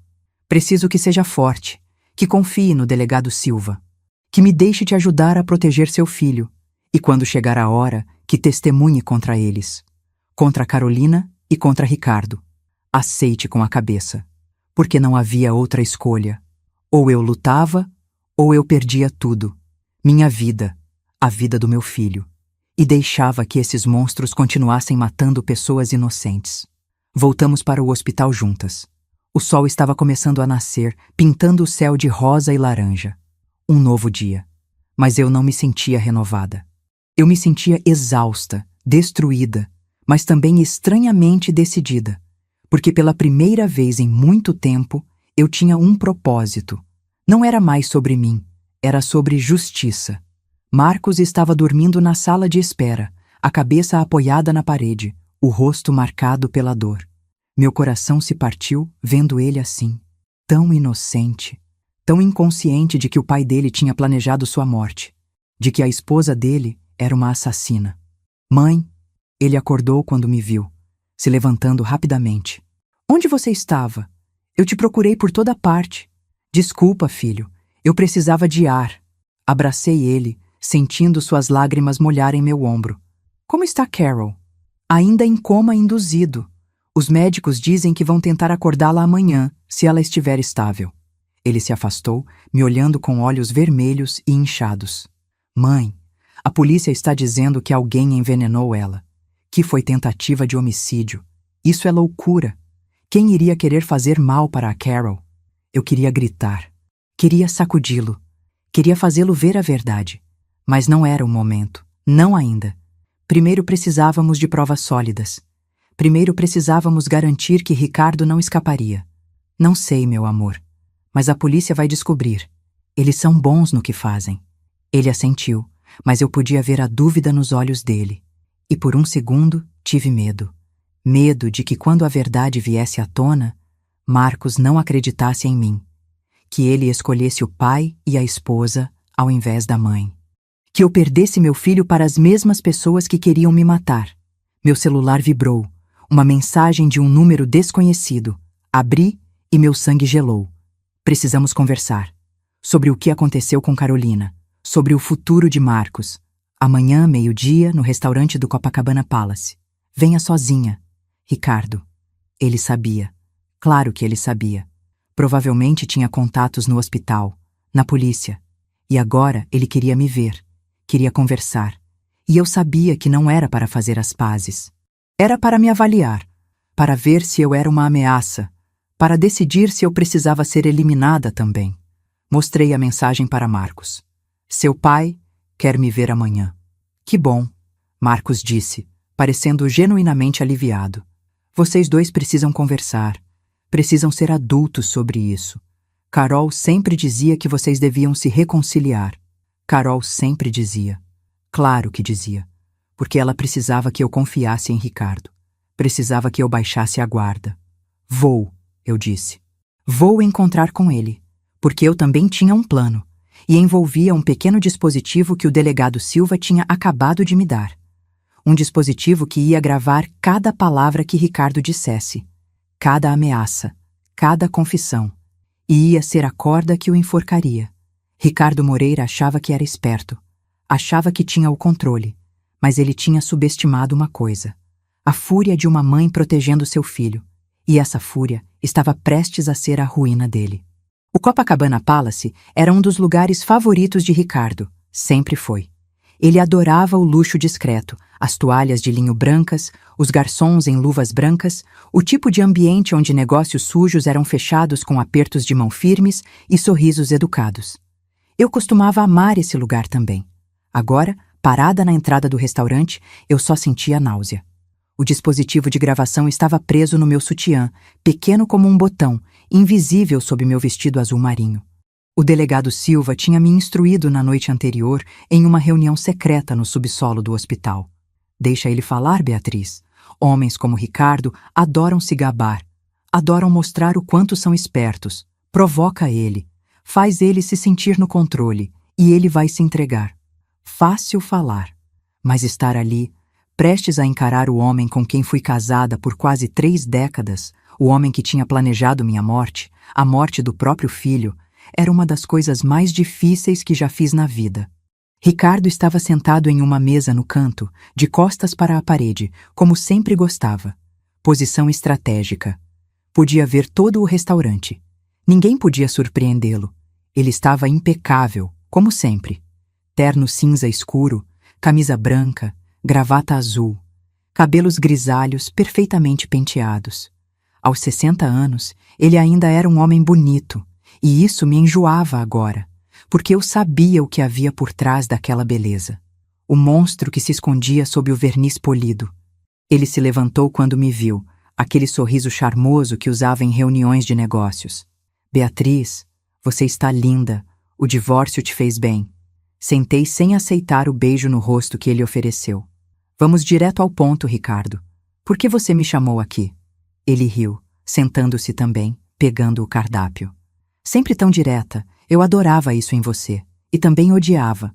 Preciso que seja forte. Que confie no delegado Silva, que me deixe te ajudar a proteger seu filho, e quando chegar a hora, que testemunhe contra eles, contra Carolina e contra Ricardo. Aceite com a cabeça, porque não havia outra escolha. Ou eu lutava, ou eu perdia tudo, minha vida, a vida do meu filho, e deixava que esses monstros continuassem matando pessoas inocentes. Voltamos para o hospital juntas. O sol estava começando a nascer, pintando o céu de rosa e laranja. Um novo dia. Mas eu não me sentia renovada. Eu me sentia exausta, destruída, mas também estranhamente decidida. Porque pela primeira vez em muito tempo, eu tinha um propósito. Não era mais sobre mim, era sobre justiça. Marcos estava dormindo na sala de espera, a cabeça apoiada na parede, o rosto marcado pela dor. Meu coração se partiu vendo ele assim, tão inocente, tão inconsciente de que o pai dele tinha planejado sua morte, de que a esposa dele era uma assassina. Mãe, ele acordou quando me viu, se levantando rapidamente. Onde você estava? Eu te procurei por toda parte. Desculpa, filho, eu precisava de ar. Abracei ele, sentindo suas lágrimas molharem meu ombro. Como está Carol? Ainda em coma induzido. Os médicos dizem que vão tentar acordá-la amanhã, se ela estiver estável. Ele se afastou, me olhando com olhos vermelhos e inchados. Mãe, a polícia está dizendo que alguém envenenou ela. Que foi tentativa de homicídio. Isso é loucura. Quem iria querer fazer mal para a Carol? Eu queria gritar. Queria sacudi-lo. Queria fazê-lo ver a verdade. Mas não era o momento. Não ainda. Primeiro precisávamos de provas sólidas. Primeiro precisávamos garantir que Ricardo não escaparia. Não sei, meu amor. Mas a polícia vai descobrir. Eles são bons no que fazem. Ele assentiu, mas eu podia ver a dúvida nos olhos dele. E por um segundo tive medo. Medo de que quando a verdade viesse à tona, Marcos não acreditasse em mim. Que ele escolhesse o pai e a esposa ao invés da mãe. Que eu perdesse meu filho para as mesmas pessoas que queriam me matar. Meu celular vibrou. Uma mensagem de um número desconhecido. Abri e meu sangue gelou. Precisamos conversar. Sobre o que aconteceu com Carolina. Sobre o futuro de Marcos. Amanhã, meio-dia, no restaurante do Copacabana Palace. Venha sozinha. Ricardo. Ele sabia. Claro que ele sabia. Provavelmente tinha contatos no hospital, na polícia. E agora ele queria me ver. Queria conversar. E eu sabia que não era para fazer as pazes. Era para me avaliar, para ver se eu era uma ameaça, para decidir se eu precisava ser eliminada também. Mostrei a mensagem para Marcos. Seu pai quer me ver amanhã. Que bom, Marcos disse, parecendo genuinamente aliviado. Vocês dois precisam conversar. Precisam ser adultos sobre isso. Carol sempre dizia que vocês deviam se reconciliar. Carol sempre dizia. Claro que dizia. Porque ela precisava que eu confiasse em Ricardo. Precisava que eu baixasse a guarda. Vou, eu disse. Vou encontrar com ele. Porque eu também tinha um plano. E envolvia um pequeno dispositivo que o delegado Silva tinha acabado de me dar. Um dispositivo que ia gravar cada palavra que Ricardo dissesse. Cada ameaça. Cada confissão. E ia ser a corda que o enforcaria. Ricardo Moreira achava que era esperto. Achava que tinha o controle. Mas ele tinha subestimado uma coisa. A fúria de uma mãe protegendo seu filho. E essa fúria estava prestes a ser a ruína dele. O Copacabana Palace era um dos lugares favoritos de Ricardo. Sempre foi. Ele adorava o luxo discreto, as toalhas de linho brancas, os garçons em luvas brancas, o tipo de ambiente onde negócios sujos eram fechados com apertos de mão firmes e sorrisos educados. Eu costumava amar esse lugar também. Agora, parada na entrada do restaurante, eu só sentia náusea. O dispositivo de gravação estava preso no meu sutiã, pequeno como um botão, invisível sob meu vestido azul marinho. O delegado Silva tinha me instruído na noite anterior em uma reunião secreta no subsolo do hospital. Deixa ele falar, Beatriz. Homens como Ricardo adoram se gabar. Adoram mostrar o quanto são espertos. Provoca ele. Faz ele se sentir no controle. E ele vai se entregar. Fácil falar. Mas estar ali, prestes a encarar o homem com quem fui casada por quase 3 décadas, o homem que tinha planejado minha morte, a morte do próprio filho, era uma das coisas mais difíceis que já fiz na vida. Ricardo estava sentado em uma mesa no canto, de costas para a parede, como sempre gostava. Posição estratégica. Podia ver todo o restaurante. Ninguém podia surpreendê-lo. Ele estava impecável, como sempre. Terno cinza escuro, camisa branca, gravata azul, cabelos grisalhos perfeitamente penteados. Aos 60 anos, ele ainda era um homem bonito, e isso me enjoava agora, porque eu sabia o que havia por trás daquela beleza. O monstro que se escondia sob o verniz polido. Ele se levantou quando me viu, aquele sorriso charmoso que usava em reuniões de negócios. Beatriz, você está linda, o divórcio te fez bem. Sentei sem aceitar o beijo no rosto que ele ofereceu. Vamos direto ao ponto, Ricardo. Por que você me chamou aqui? Ele riu, sentando-se também, pegando o cardápio. Sempre tão direta, eu adorava isso em você. E também odiava.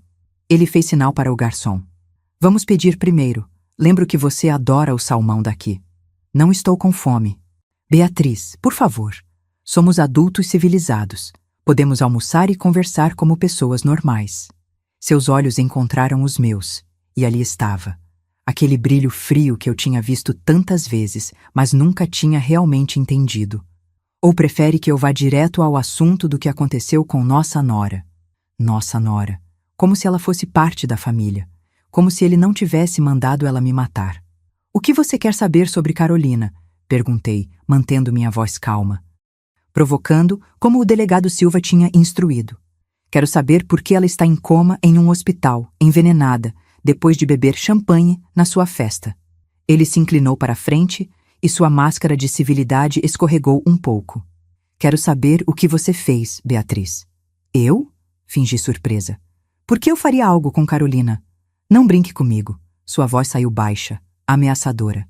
Ele fez sinal para o garçom. Vamos pedir primeiro. Lembro que você adora o salmão daqui. Não estou com fome. Beatriz, por favor. Somos adultos civilizados. Podemos almoçar e conversar como pessoas normais. Seus olhos encontraram os meus, e ali estava. Aquele brilho frio que eu tinha visto tantas vezes, mas nunca tinha realmente entendido. Ou prefere que eu vá direto ao assunto do que aconteceu com nossa nora? Nossa nora. Como se ela fosse parte da família. Como se ele não tivesse mandado ela me matar. O que você quer saber sobre Carolina? Perguntei, mantendo minha voz calma. Provocando, como o delegado Silva tinha instruído. Quero saber por que ela está em coma em um hospital, envenenada, depois de beber champanhe na sua festa. Ele se inclinou para a frente e sua máscara de civilidade escorregou um pouco. Quero saber o que você fez, Beatriz. Eu? Fingi surpresa. Por que eu faria algo com Carolina? Não brinque comigo. Sua voz saiu baixa, ameaçadora.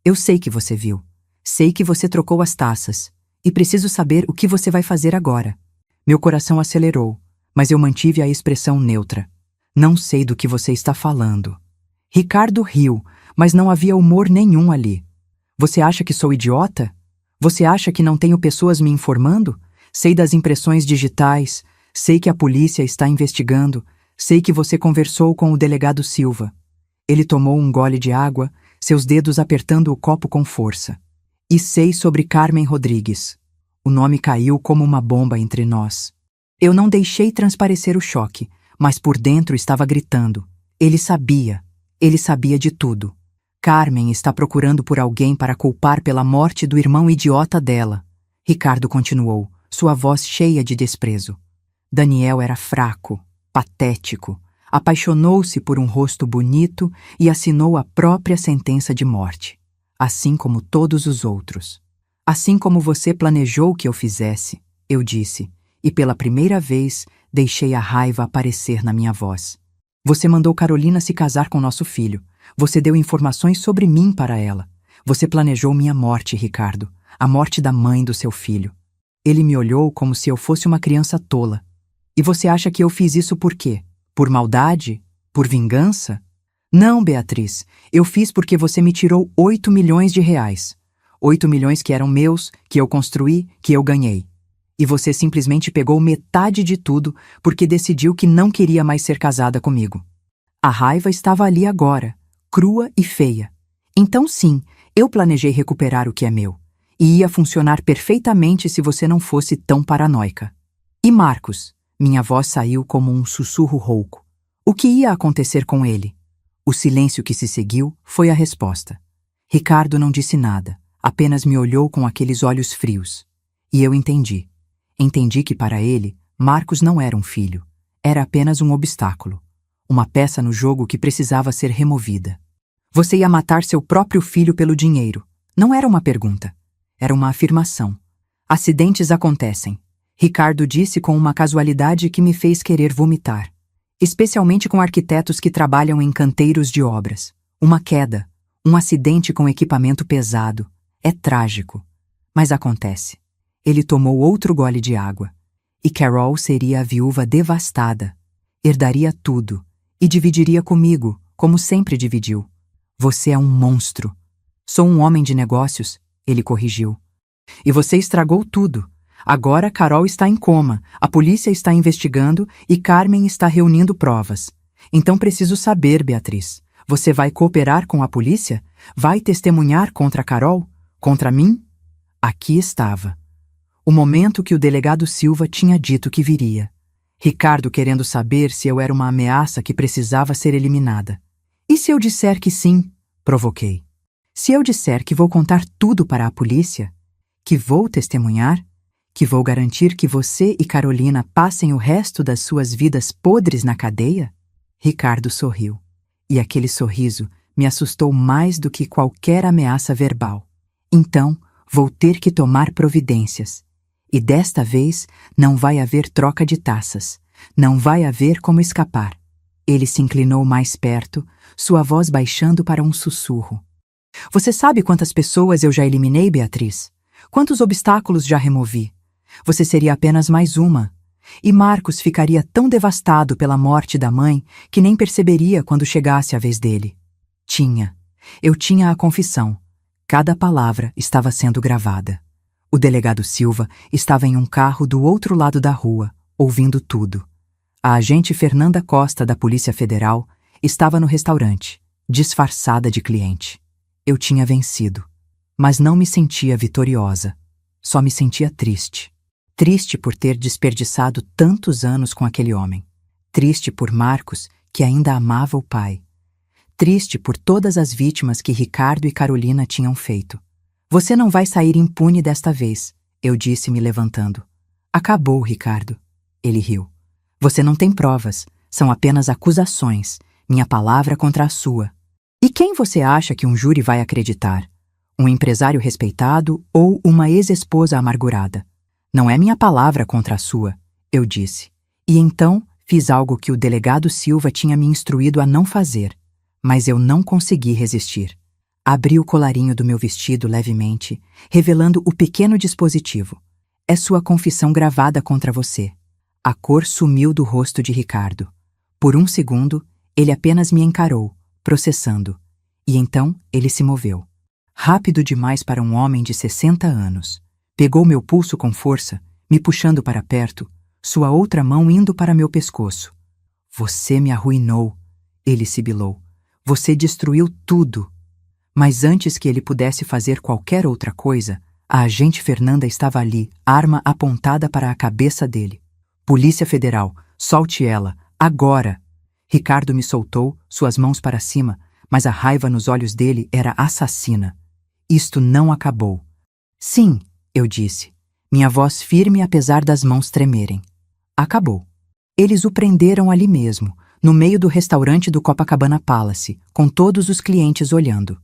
Eu sei que você viu. Sei que você trocou as taças. E preciso saber o que você vai fazer agora. Meu coração acelerou, mas eu mantive a expressão neutra. Não sei do que você está falando. Ricardo riu, mas não havia humor nenhum ali. Você acha que sou idiota? Você acha que não tenho pessoas me informando? Sei das impressões digitais, sei que a polícia está investigando, sei que você conversou com o delegado Silva. Ele tomou um gole de água, seus dedos apertando o copo com força. E sei sobre Carmen Rodrigues. O nome caiu como uma bomba entre nós. Eu não deixei transparecer o choque, mas por dentro estava gritando. Ele sabia de tudo. Carmen está procurando por alguém para culpar pela morte do irmão idiota dela. Ricardo continuou, sua voz cheia de desprezo. Daniel era fraco, patético, apaixonou-se por um rosto bonito e assinou a própria sentença de morte, assim como todos os outros. Assim como você planejou que eu fizesse, eu disse, e pela primeira vez deixei a raiva aparecer na minha voz. Você mandou Carolina se casar com nosso filho. Você deu informações sobre mim para ela. Você planejou minha morte, Ricardo, a morte da mãe do seu filho. Ele me olhou como se eu fosse uma criança tola. E você acha que eu fiz isso por quê? Por maldade? Por vingança? Não, Beatriz, eu fiz porque você me tirou 8 milhões de reais. 8 milhões que eram meus, que eu construí, que eu ganhei. E você simplesmente pegou metade de tudo porque decidiu que não queria mais ser casada comigo. A raiva estava ali agora, crua e feia. Então sim, eu planejei recuperar o que é meu. E ia funcionar perfeitamente se você não fosse tão paranoica. E Marcos? Minha voz saiu como um sussurro rouco. O que ia acontecer com ele? O silêncio que se seguiu foi a resposta. Ricardo não disse nada, apenas me olhou com aqueles olhos frios. E eu entendi. Entendi que para ele, Marcos não era um filho. Era apenas um obstáculo. Uma peça no jogo que precisava ser removida. Você ia matar seu próprio filho pelo dinheiro. Não era uma pergunta. Era uma afirmação. Acidentes acontecem. Ricardo disse com uma casualidade que me fez querer vomitar. Especialmente com arquitetos que trabalham em canteiros de obras. Uma queda, um acidente com equipamento pesado. É trágico. Mas acontece. Ele tomou outro gole de água. E Carol seria a viúva devastada. Herdaria tudo. E dividiria comigo, como sempre dividiu. Você é um monstro. Sou um homem de negócios, ele corrigiu. E você estragou tudo. Agora Carol está em coma, a polícia está investigando e Carmen está reunindo provas. Então preciso saber, Beatriz. Você vai cooperar com a polícia? Vai testemunhar contra Carol? Contra mim? Aqui estava. O momento que o delegado Silva tinha dito que viria. Ricardo querendo saber se eu era uma ameaça que precisava ser eliminada. E se eu disser que sim? Provoquei. Se eu disser que vou contar tudo para a polícia? Que vou testemunhar? Que vou garantir que você e Carolina passem o resto das suas vidas podres na cadeia? Ricardo sorriu. E aquele sorriso me assustou mais do que qualquer ameaça verbal. Então, vou ter que tomar providências. E desta vez não vai haver troca de taças. Não vai haver como escapar. Ele se inclinou mais perto, sua voz baixando para um sussurro. Você sabe quantas pessoas eu já eliminei, Beatriz? Quantos obstáculos já removi? Você seria apenas mais uma. E Marcos ficaria tão devastado pela morte da mãe que nem perceberia quando chegasse a vez dele. Eu tinha a confissão. Cada palavra estava sendo gravada. O delegado Silva estava em um carro do outro lado da rua, ouvindo tudo. A agente Fernanda Costa, da Polícia Federal, estava no restaurante, disfarçada de cliente. Eu tinha vencido, mas não me sentia vitoriosa. Só me sentia triste. Triste por ter desperdiçado tantos anos com aquele homem. Triste por Marcos, que ainda amava o pai. Triste por todas as vítimas que Ricardo e Carolina tinham feito. Você não vai sair impune desta vez, eu disse me levantando. Acabou, Ricardo. Ele riu. Você não tem provas, são apenas acusações, minha palavra contra a sua. E quem você acha que um júri vai acreditar? Um empresário respeitado ou uma ex-esposa amargurada? Não é minha palavra contra a sua, eu disse. E então fiz algo que o delegado Silva tinha me instruído a não fazer, mas eu não consegui resistir. Abri o colarinho do meu vestido levemente, revelando o pequeno dispositivo. É sua confissão gravada contra você. A cor sumiu do rosto de Ricardo. Por um segundo, ele apenas me encarou, processando. E então ele se moveu. Rápido demais para um homem de 60 anos. Pegou meu pulso com força, me puxando para perto, sua outra mão indo para meu pescoço. Você me arruinou, ele sibilou. Você destruiu tudo. Mas antes que ele pudesse fazer qualquer outra coisa, a agente Fernanda estava ali, arma apontada para a cabeça dele. Polícia Federal, solte ela, agora! Ricardo me soltou, suas mãos para cima, mas a raiva nos olhos dele era assassina. Isto não acabou. Sim, eu disse, minha voz firme apesar das mãos tremerem. Acabou. Eles o prenderam ali mesmo, no meio do restaurante do Copacabana Palace, com todos os clientes olhando.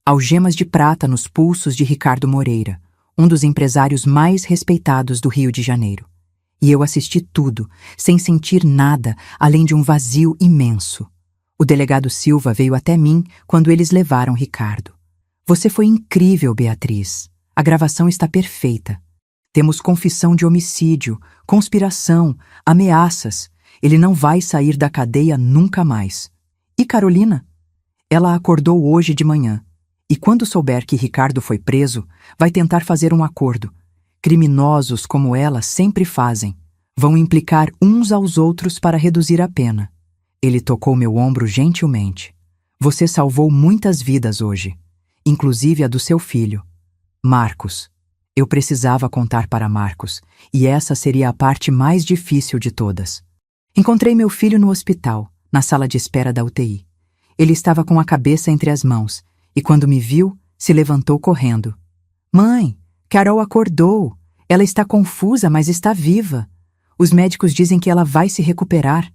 Algemas de prata nos pulsos de Ricardo Moreira, um dos empresários mais respeitados do Rio de Janeiro. E eu assisti tudo, sem sentir nada, além de um vazio imenso. O delegado Silva veio até mim quando eles levaram Ricardo. Você foi incrível, Beatriz. A gravação está perfeita. Temos confissão de homicídio, conspiração, ameaças. Ele não vai sair da cadeia nunca mais. E Carolina? Ela acordou hoje de manhã. E quando souber que Ricardo foi preso, vai tentar fazer um acordo. Criminosos como ela sempre fazem. Vão implicar uns aos outros para reduzir a pena. Ele tocou meu ombro gentilmente. Você salvou muitas vidas hoje, inclusive a do seu filho. Marcos. Eu precisava contar para Marcos, e essa seria a parte mais difícil de todas. Encontrei meu filho no hospital, na sala de espera da UTI. Ele estava com a cabeça entre as mãos, e quando me viu, se levantou correndo. Mãe, Carol acordou. Ela está confusa, mas está viva. Os médicos dizem que ela vai se recuperar.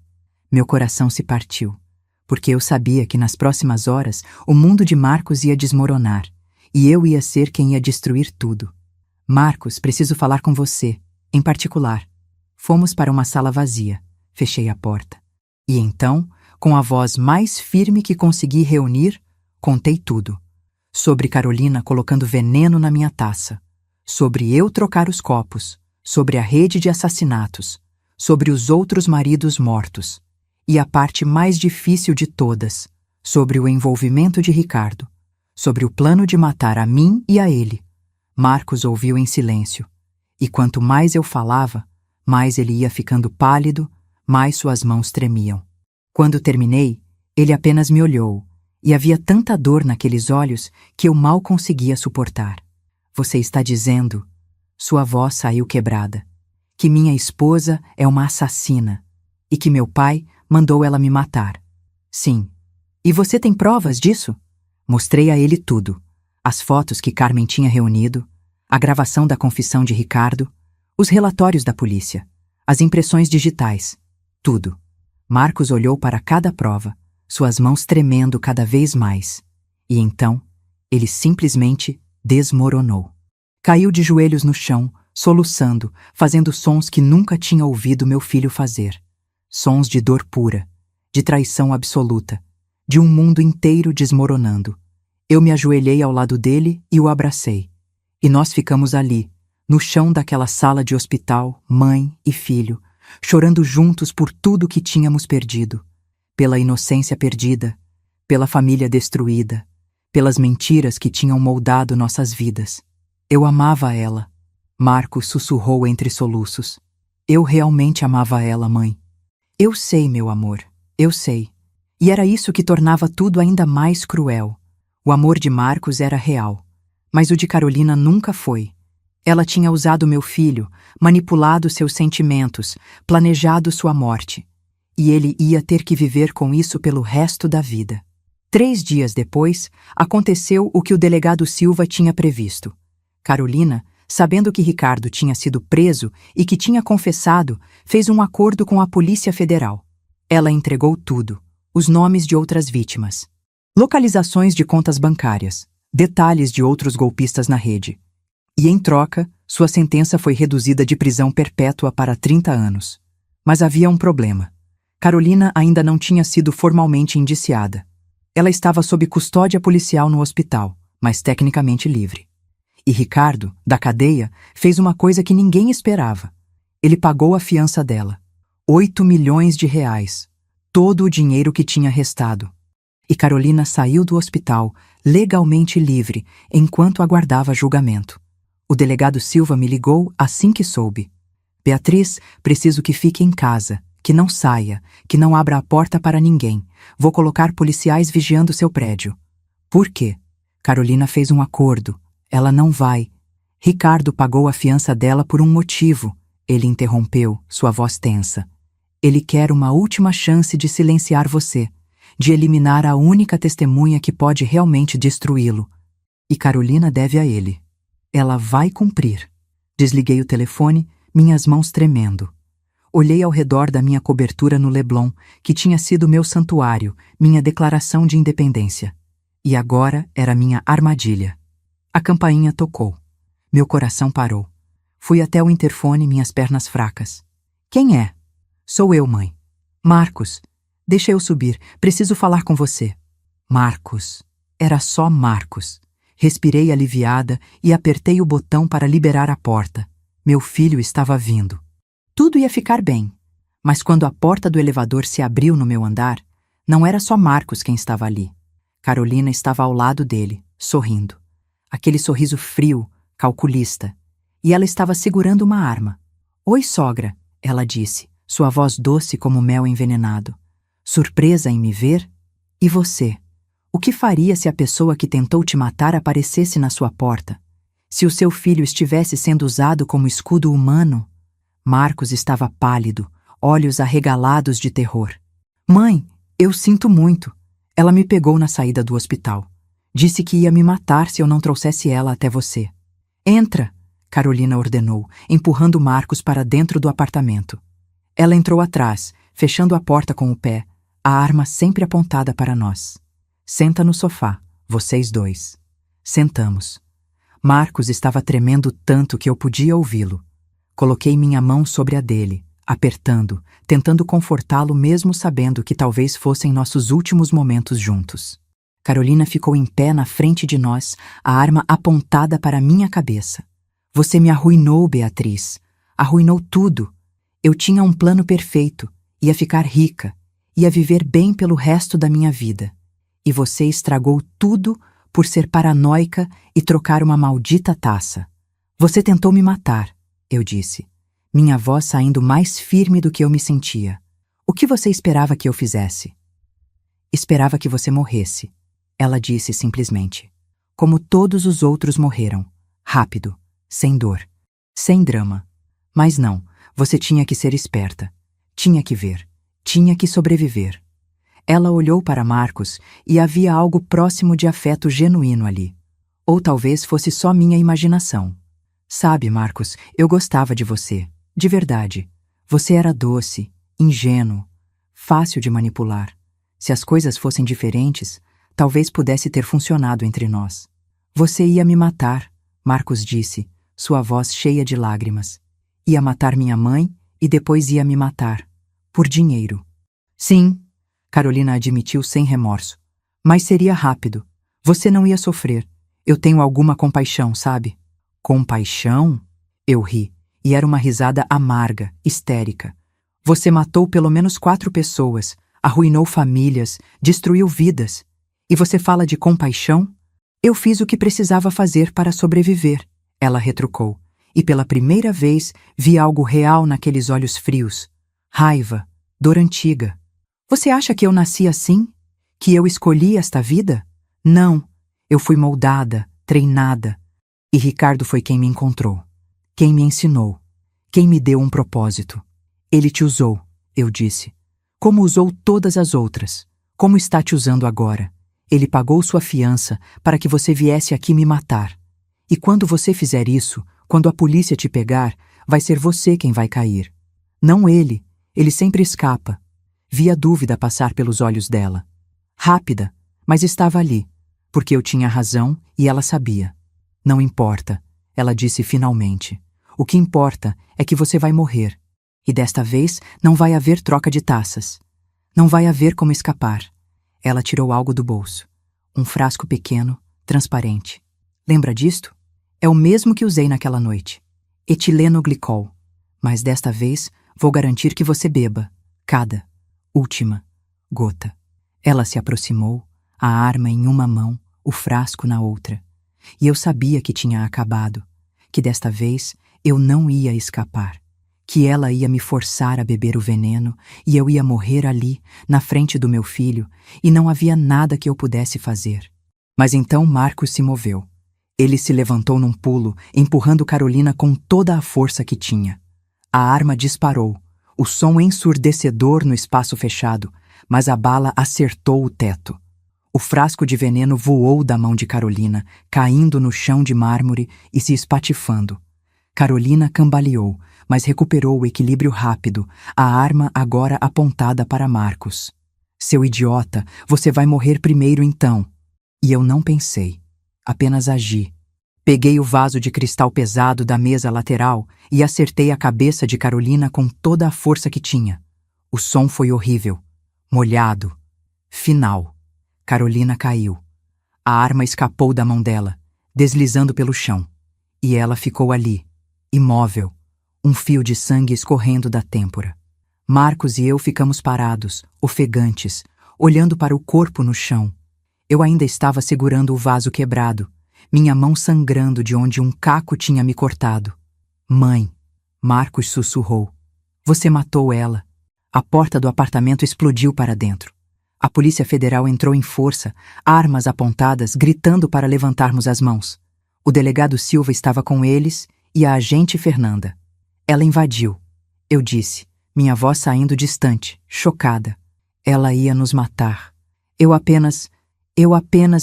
Meu coração se partiu, porque eu sabia que nas próximas horas o mundo de Marcos ia desmoronar, e eu ia ser quem ia destruir tudo. Marcos, preciso falar com você, em particular. Fomos para uma sala vazia. Fechei a porta. E então, com a voz mais firme que consegui reunir, contei tudo. Sobre Carolina colocando veneno na minha taça. Sobre eu trocar os copos. Sobre a rede de assassinatos. Sobre os outros maridos mortos. E a parte mais difícil de todas. Sobre o envolvimento de Ricardo. Sobre o plano de matar a mim e a ele. Marcos ouviu em silêncio. E quanto mais eu falava, mais ele ia ficando pálido, mais suas mãos tremiam. Quando terminei, ele apenas me olhou, e havia tanta dor naqueles olhos que eu mal conseguia suportar. Você está dizendo, sua voz saiu quebrada, que minha esposa é uma assassina e que meu pai mandou ela me matar. Sim. E você tem provas disso? Mostrei a ele tudo. As fotos que Carmen tinha reunido, a gravação da confissão de Ricardo, os relatórios da polícia, as impressões digitais, tudo. Marcos olhou para cada prova, suas mãos tremendo cada vez mais. E então, ele simplesmente desmoronou. Caiu de joelhos no chão, soluçando, fazendo sons que nunca tinha ouvido meu filho fazer. Sons de dor pura, de traição absoluta, de um mundo inteiro desmoronando. Eu me ajoelhei ao lado dele e o abracei. E nós ficamos ali, no chão daquela sala de hospital, mãe e filho, chorando juntos por tudo que tínhamos perdido. Pela inocência perdida, pela família destruída, pelas mentiras que tinham moldado nossas vidas. Eu amava ela. Marcos sussurrou entre soluços. Eu realmente amava ela, mãe. Eu sei, meu amor, eu sei. E era isso que tornava tudo ainda mais cruel. O amor de Marcos era real, mas o de Carolina nunca foi. Ela tinha usado meu filho, manipulado seus sentimentos, planejado sua morte. E ele ia ter que viver com isso pelo resto da vida. 3 dias depois, aconteceu o que o delegado Silva tinha previsto. Carolina sabendo que Ricardo tinha sido preso e que tinha confessado, fez um acordo com a Polícia Federal. Ela entregou tudo, os nomes de outras vítimas, localizações de contas bancárias, detalhes de outros golpistas na rede. E, em troca, sua sentença foi reduzida de prisão perpétua para 30 anos. Mas havia um problema. Carolina ainda não tinha sido formalmente indiciada. Ela estava sob custódia policial no hospital, mas tecnicamente livre. E Ricardo, da cadeia, fez uma coisa que ninguém esperava. Ele pagou a fiança dela. 8 milhões de reais. Todo o dinheiro que tinha restado. E Carolina saiu do hospital, legalmente livre, enquanto aguardava julgamento. O delegado Silva me ligou assim que soube. Beatriz, preciso que fique em casa, que não saia, que não abra a porta para ninguém. Vou colocar policiais vigiando seu prédio. Por quê? Carolina fez um acordo. Ela não vai. Ricardo pagou a fiança dela por um motivo. Ele interrompeu, sua voz tensa. Ele quer uma última chance de silenciar você, de eliminar a única testemunha que pode realmente destruí-lo. E Carolina deve a ele. Ela vai cumprir. Desliguei o telefone, minhas mãos tremendo. Olhei ao redor da minha cobertura no Leblon, que tinha sido meu santuário, minha declaração de independência. E agora era minha armadilha. A campainha tocou. Meu coração parou. Fui até o interfone, minhas pernas fracas. Quem é? Sou eu, mãe. Marcos. Deixa eu subir. Preciso falar com você. Marcos. Era só Marcos. Respirei aliviada e apertei o botão para liberar a porta. Meu filho estava vindo. Tudo ia ficar bem. Mas quando a porta do elevador se abriu no meu andar, não era só Marcos quem estava ali. Carolina estava ao lado dele, sorrindo. Aquele sorriso frio, calculista. E ela estava segurando uma arma. Oi, sogra, ela disse, sua voz doce como mel envenenado. Surpresa em me ver? E você? O que faria se a pessoa que tentou te matar aparecesse na sua porta? Se o seu filho estivesse sendo usado como escudo humano? Marcos estava pálido, olhos arregalados de terror. Mãe, eu sinto muito. Ela me pegou na saída do hospital. Disse que ia me matar se eu não trouxesse ela até você. Entra, Carolina ordenou, empurrando Marcos para dentro do apartamento. Ela entrou atrás, fechando a porta com o pé, a arma sempre apontada para nós. Senta no sofá, vocês dois. Sentamos. Marcos estava tremendo tanto que eu podia ouvi-lo. Coloquei minha mão sobre a dele, apertando, tentando confortá-lo mesmo sabendo que talvez fossem nossos últimos momentos juntos. Carolina ficou em pé na frente de nós, a arma apontada para minha cabeça. Você me arruinou, Beatriz. Arruinou tudo. Eu tinha um plano perfeito. Ia ficar rica. Ia viver bem pelo resto da minha vida. E você estragou tudo por ser paranoica e trocar uma maldita taça. Você tentou me matar, eu disse, minha voz saindo mais firme do que eu me sentia. O que você esperava que eu fizesse? Esperava que você morresse, ela disse simplesmente. Como todos os outros morreram. Rápido, sem dor, sem drama. Mas não, você tinha que ser esperta. Tinha que ver. Tinha que sobreviver. Ela olhou para Marcos e havia algo próximo de afeto genuíno ali. Ou talvez fosse só minha imaginação. Sabe, Marcos, eu gostava de você. De verdade. Você era doce, ingênuo, fácil de manipular. Se as coisas fossem diferentes, talvez pudesse ter funcionado entre nós. Você ia me matar, Marcos disse, sua voz cheia de lágrimas. Ia matar minha mãe e depois ia me matar. Por dinheiro. Sim, Carolina admitiu sem remorso. Mas seria rápido. Você não ia sofrer. Eu tenho alguma compaixão, sabe? Compaixão? Eu ri, e era uma risada amarga, histérica. Você matou pelo menos 4 pessoas, arruinou famílias, destruiu vidas. E você fala de compaixão? Eu fiz o que precisava fazer para sobreviver, ela retrucou. E pela primeira vez vi algo real naqueles olhos frios. Raiva, dor antiga. Você acha que eu nasci assim? Que eu escolhi esta vida? Não, eu fui moldada, treinada. E Ricardo foi quem me encontrou, quem me ensinou, quem me deu um propósito. Ele te usou, eu disse, como usou todas as outras, como está te usando agora. Ele pagou sua fiança para que você viesse aqui me matar. E quando você fizer isso, Quando a polícia te pegar, vai ser você quem vai cair. Não ele. Ele sempre escapa. Vi a dúvida passar pelos olhos dela. Rápida, mas estava ali, porque eu tinha razão e ela sabia. Não importa, ela disse finalmente. O que importa é que você vai morrer. E desta vez não vai haver troca de taças. Não vai haver como escapar. Ela tirou algo do bolso. Um frasco pequeno, transparente. Lembra disto? É o mesmo que usei naquela noite. Etilenoglicol. Mas desta vez vou garantir que você beba. Cada, última, gota. Ela se aproximou, a arma em uma mão, o frasco na outra. E eu sabia que tinha acabado. Que desta vez eu não ia escapar. Que ela ia me forçar a beber o veneno e eu ia morrer ali, na frente do meu filho, e não havia nada que eu pudesse fazer. Mas então Marcos se moveu. Ele se levantou num pulo, empurrando Carolina com toda a força que tinha. A arma disparou, o som ensurdecedor no espaço fechado, mas a bala acertou o teto. O frasco de veneno voou da mão de Carolina, caindo no chão de mármore e se espatifando. Carolina cambaleou, mas recuperou o equilíbrio rápido, a arma agora apontada para Marcos. Seu idiota, você vai morrer primeiro então. E eu não pensei, apenas agi. Peguei o vaso de cristal pesado da mesa lateral e acertei a cabeça de Carolina com toda a força que tinha. O som foi horrível, molhado. Final. Carolina caiu. A arma escapou da mão dela, deslizando pelo chão. E ela ficou ali, imóvel, um fio de sangue escorrendo da têmpora. Marcos e eu ficamos parados, ofegantes, olhando para o corpo no chão. Eu ainda estava segurando o vaso quebrado, minha mão sangrando de onde um caco tinha me cortado. Mãe, Marcos sussurrou. Você matou ela. A porta do apartamento explodiu para dentro. A Polícia Federal entrou em força, armas apontadas, gritando para levantarmos as mãos. O delegado Silva estava com eles e a agente Fernanda. Ela invadiu. Eu disse, minha voz saindo distante, chocada. Ela ia nos matar. Eu apenas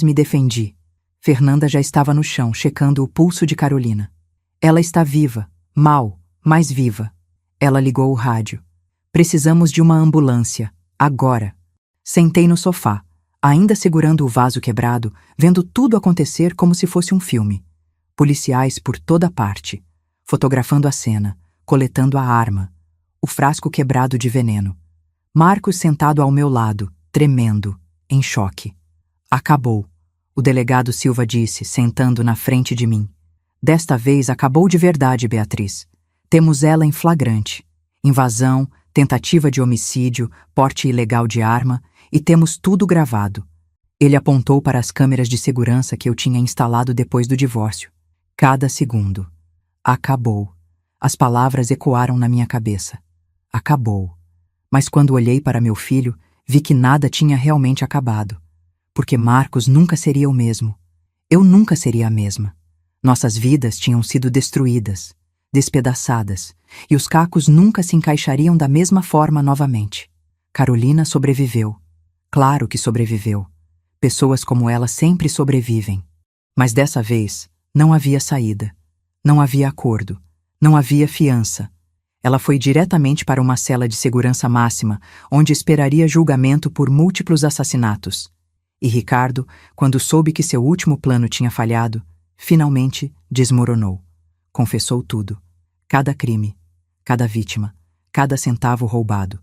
me defendi. Fernanda já estava no chão, checando o pulso de Carolina. Ela está viva, mal, mas viva. Ela ligou o rádio. Precisamos de uma ambulância, agora. Sentei no sofá, ainda segurando o vaso quebrado, vendo tudo acontecer como se fosse um filme. Policiais por toda parte, fotografando a cena, coletando a arma, o frasco quebrado de veneno. Marcos sentado ao meu lado, tremendo, em choque. Acabou, o delegado Silva disse, sentando na frente de mim. Desta vez acabou de verdade, Beatriz. Temos ela em flagrante. Invasão, tentativa de homicídio, porte ilegal de arma, e temos tudo gravado. Ele apontou para as câmeras de segurança que eu tinha instalado depois do divórcio. Cada segundo. Acabou. As palavras ecoaram na minha cabeça. Acabou. Mas quando olhei para meu filho, vi que nada tinha realmente acabado. Porque Marcos nunca seria o mesmo. Eu nunca seria a mesma. Nossas vidas tinham sido destruídas, despedaçadas, e os cacos nunca se encaixariam da mesma forma novamente. Carolina sobreviveu. Claro que sobreviveu. Pessoas como ela sempre sobrevivem. Mas dessa vez, não havia saída. Não havia acordo. Não havia fiança. Ela foi diretamente para uma cela de segurança máxima, onde esperaria julgamento por múltiplos assassinatos. E Ricardo, quando soube que seu último plano tinha falhado, finalmente desmoronou. Confessou tudo. Cada crime, cada vítima, cada centavo roubado.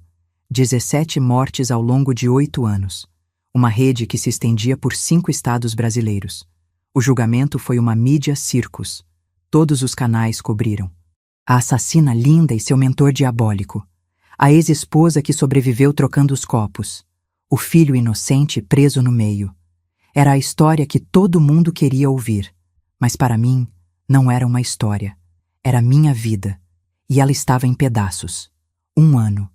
17 mortes ao longo de 8 anos. Uma rede que se estendia por 5 estados brasileiros. O julgamento foi uma mídia circus. Todos os canais cobriram. A assassina linda e seu mentor diabólico. A ex-esposa que sobreviveu trocando os copos. O filho inocente preso no meio. Era a história que todo mundo queria ouvir. Mas para mim, não era uma história. Era minha vida. E ela estava em pedaços. 1 ano.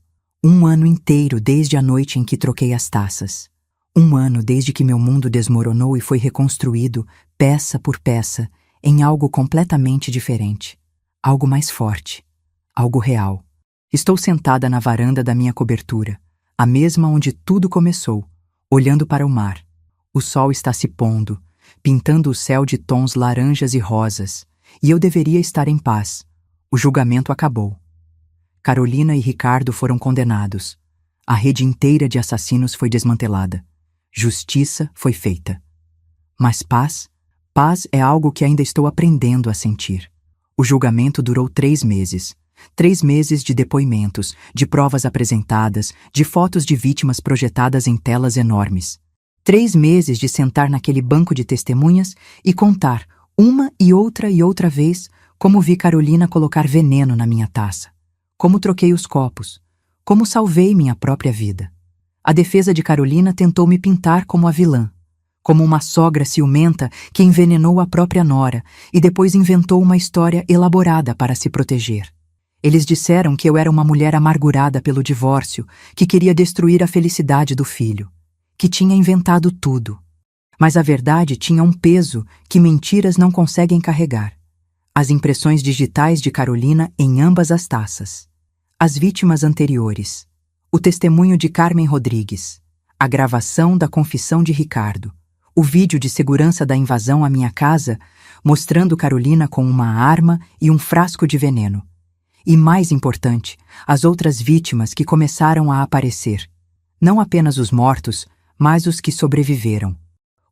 1 ano inteiro desde a noite em que troquei as taças. 1 ano desde que meu mundo desmoronou e foi reconstruído, peça por peça, em algo completamente diferente. Algo mais forte. Algo real. Estou sentada na varanda da minha cobertura, a mesma onde tudo começou, olhando para o mar. O sol está se pondo, pintando o céu de tons laranjas e rosas, e eu deveria estar em paz. O julgamento acabou. Carolina e Ricardo foram condenados. A rede inteira de assassinos foi desmantelada. Justiça foi feita. Mas paz? Paz é algo que ainda estou aprendendo a sentir. O julgamento durou 3 meses. 3 meses de depoimentos, de provas apresentadas, de fotos de vítimas projetadas em telas enormes. 3 meses de sentar naquele banco de testemunhas e contar, uma e outra vez, como vi Carolina colocar veneno na minha taça. Como troquei os copos. Como salvei minha própria vida. A defesa de Carolina tentou me pintar como a vilã. Como uma sogra ciumenta que envenenou a própria nora e depois inventou uma história elaborada para se proteger. Eles disseram que eu era uma mulher amargurada pelo divórcio, que queria destruir a felicidade do filho, que tinha inventado tudo. Mas a verdade tinha um peso que mentiras não conseguem carregar. As impressões digitais de Carolina em ambas as taças. As vítimas anteriores. O testemunho de Carmen Rodrigues. A gravação da confissão de Ricardo. O vídeo de segurança da invasão à minha casa, mostrando Carolina com uma arma e um frasco de veneno. E mais importante, as outras vítimas que começaram a aparecer. Não apenas os mortos, mas os que sobreviveram.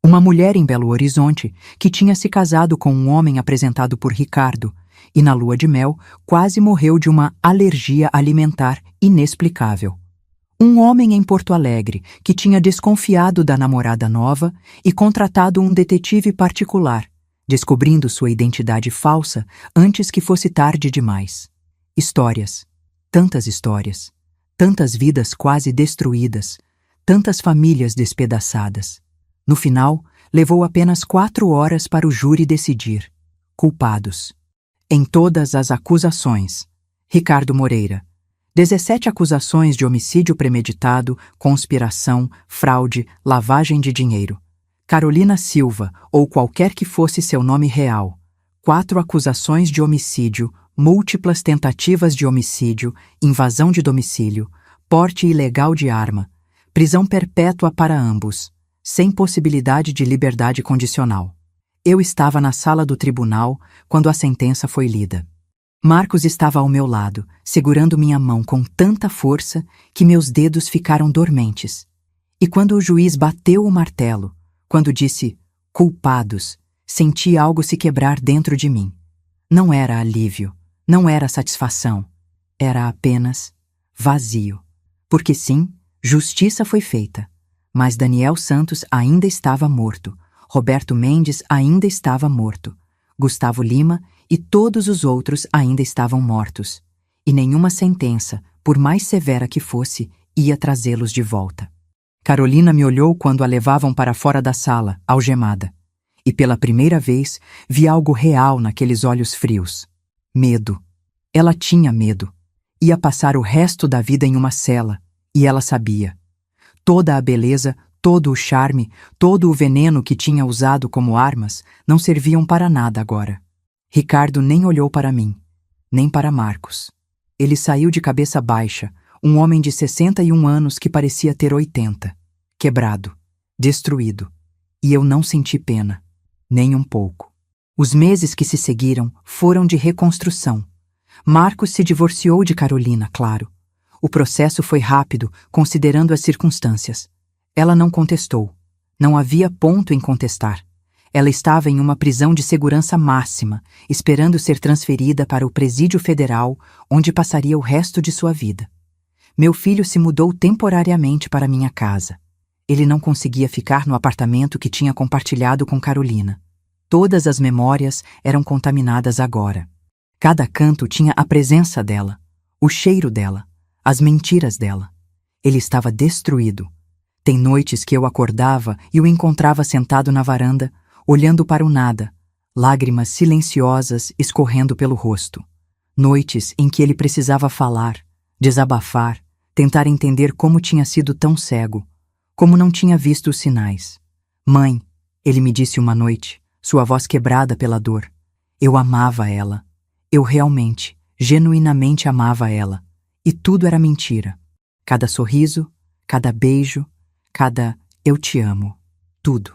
Uma mulher em Belo Horizonte que tinha se casado com um homem apresentado por Ricardo e na lua de mel quase morreu de uma alergia alimentar inexplicável. Um homem em Porto Alegre que tinha desconfiado da namorada nova e contratado um detetive particular, descobrindo sua identidade falsa antes que fosse tarde demais. Histórias, tantas vidas quase destruídas, tantas famílias despedaçadas. No final, levou apenas 4 horas para o júri decidir. Culpados. Em todas as acusações. Ricardo Moreira. 17 acusações de homicídio premeditado, conspiração, fraude, lavagem de dinheiro. Carolina Silva, ou qualquer que fosse seu nome real. 4 acusações de homicídio, múltiplas tentativas de homicídio, invasão de domicílio, porte ilegal de arma, prisão perpétua para ambos, sem possibilidade de liberdade condicional. Eu estava na sala do tribunal quando a sentença foi lida. Marcos estava ao meu lado, segurando minha mão com tanta força que meus dedos ficaram dormentes. E quando o juiz bateu o martelo, quando disse culpados, senti algo se quebrar dentro de mim. Não era alívio, não era satisfação, era apenas vazio. Porque sim, justiça foi feita. Mas Daniel Santos ainda estava morto, Roberto Mendes ainda estava morto, Gustavo Lima e todos os outros ainda estavam mortos. E nenhuma sentença, por mais severa que fosse, ia trazê-los de volta. Carolina me olhou quando a levavam para fora da sala, algemada. E pela primeira vez vi algo real naqueles olhos frios. Medo. Ela tinha medo. Ia passar o resto da vida em uma cela, e ela sabia. Toda a beleza, todo o charme, todo o veneno que tinha usado como armas não serviam para nada agora. Ricardo nem olhou para mim, nem para Marcos. Ele saiu de cabeça baixa, um homem de 61 anos que parecia ter 80. Quebrado, destruído. E eu não senti pena, nem um pouco. Os meses que se seguiram foram de reconstrução. Marcos se divorciou de Carolina, claro. O processo foi rápido, considerando as circunstâncias. Ela não contestou. Não havia ponto em contestar. Ela estava em uma prisão de segurança máxima, esperando ser transferida para o Presídio Federal, onde passaria o resto de sua vida. Meu filho se mudou temporariamente para minha casa. Ele não conseguia ficar no apartamento que tinha compartilhado com Carolina. Todas as memórias eram contaminadas agora. Cada canto tinha a presença dela, o cheiro dela. As mentiras dela. Ele estava destruído. Tem noites que eu acordava e o encontrava sentado na varanda, olhando para o nada, lágrimas silenciosas escorrendo pelo rosto. Noites em que ele precisava falar, desabafar, tentar entender como tinha sido tão cego, como não tinha visto os sinais. Mãe, ele me disse uma noite, sua voz quebrada pela dor. Eu amava ela. Eu realmente, genuinamente amava ela. E tudo era mentira. Cada sorriso, cada beijo, cada eu te amo. Tudo.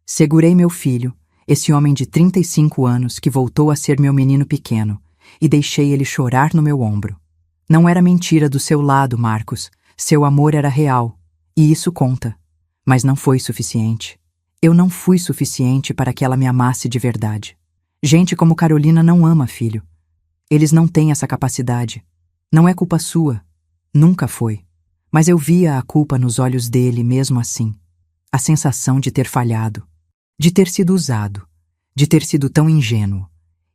Segurei meu filho, esse homem de 35 anos que voltou a ser meu menino pequeno, e deixei ele chorar no meu ombro. Não era mentira do seu lado, Marcos. Seu amor era real, e isso conta. Mas não foi suficiente. Eu não fui suficiente para que ela me amasse de verdade. Gente como Carolina não ama filho. Eles não têm essa capacidade. Não é culpa sua. Nunca foi. Mas eu via a culpa nos olhos dele mesmo assim. A sensação de ter falhado. De ter sido usado. De ter sido tão ingênuo.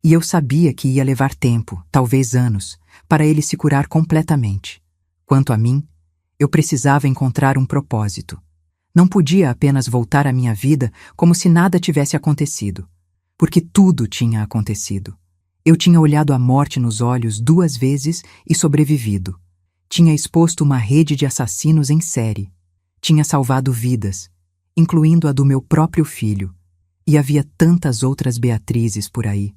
E eu sabia que ia levar tempo, talvez anos, para ele se curar completamente. Quanto a mim, eu precisava encontrar um propósito. Não podia apenas voltar à minha vida como se nada tivesse acontecido. Porque tudo tinha acontecido. Eu tinha olhado a morte nos olhos 2 vezes e sobrevivido. Tinha exposto uma rede de assassinos em série. Tinha salvado vidas, incluindo a do meu próprio filho. E havia tantas outras Beatrizes por aí.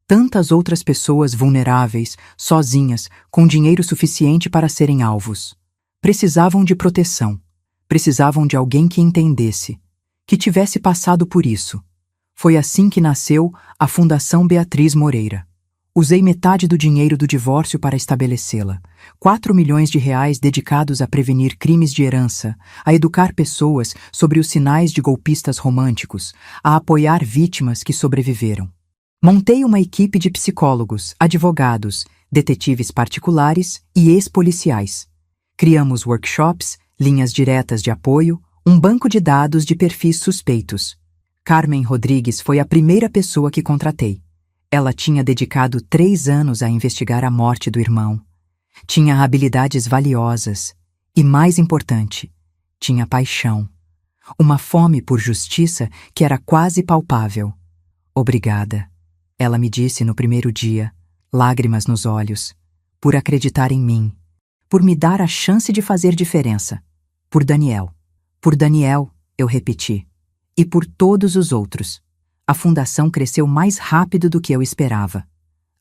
Tantas outras pessoas vulneráveis, sozinhas, com dinheiro suficiente para serem alvos. Precisavam de proteção. Precisavam de alguém que entendesse, que tivesse passado por isso. Foi assim que nasceu a Fundação Beatriz Moreira. Usei metade do dinheiro do divórcio para estabelecê-la. 4 milhões de reais dedicados a prevenir crimes de herança, a educar pessoas sobre os sinais de golpistas românticos, a apoiar vítimas que sobreviveram. Montei uma equipe de psicólogos, advogados, detetives particulares e ex-policiais. Criamos workshops, linhas diretas de apoio, um banco de dados de perfis suspeitos. Carmen Rodrigues foi a primeira pessoa que contratei. Ela tinha dedicado 3 anos a investigar a morte do irmão. Tinha habilidades valiosas e, mais importante, tinha paixão. Uma fome por justiça que era quase palpável. Obrigada. Ela me disse no primeiro dia, lágrimas nos olhos, por acreditar em mim, por me dar a chance de fazer diferença. Por Daniel. Por Daniel, eu repeti. E por todos os outros. A fundação cresceu mais rápido do que eu esperava.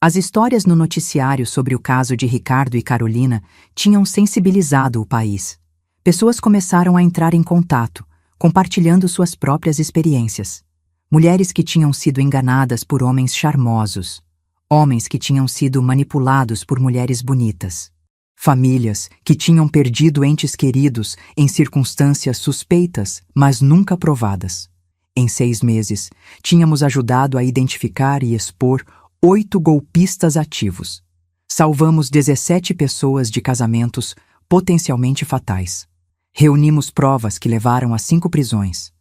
As histórias no noticiário sobre o caso de Ricardo e Carolina tinham sensibilizado o país. Pessoas começaram a entrar em contato, compartilhando suas próprias experiências. Mulheres que tinham sido enganadas por homens charmosos. Homens que tinham sido manipulados por mulheres bonitas. Famílias que tinham perdido entes queridos em circunstâncias suspeitas, mas nunca provadas. Em 6 meses, tínhamos ajudado a identificar e expor 8 golpistas ativos. Salvamos 17 pessoas de casamentos potencialmente fatais. Reunimos provas que levaram a 5 prisões.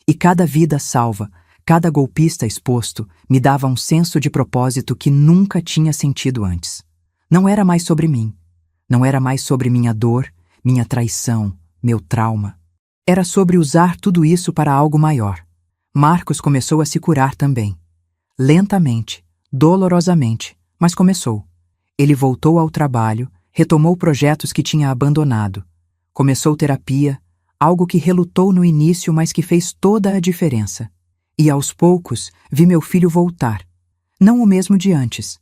E cada vida salva, cada golpista exposto, me dava um senso de propósito que nunca tinha sentido antes. Não era mais sobre mim. Não era mais sobre minha dor, minha traição, meu trauma. Era sobre usar tudo isso para algo maior. Marcos começou a se curar também. Lentamente, dolorosamente, mas começou. Ele voltou ao trabalho, retomou projetos que tinha abandonado. Começou terapia, algo que relutou no início, mas que fez toda a diferença. E aos poucos, vi meu filho voltar. Não o mesmo de antes.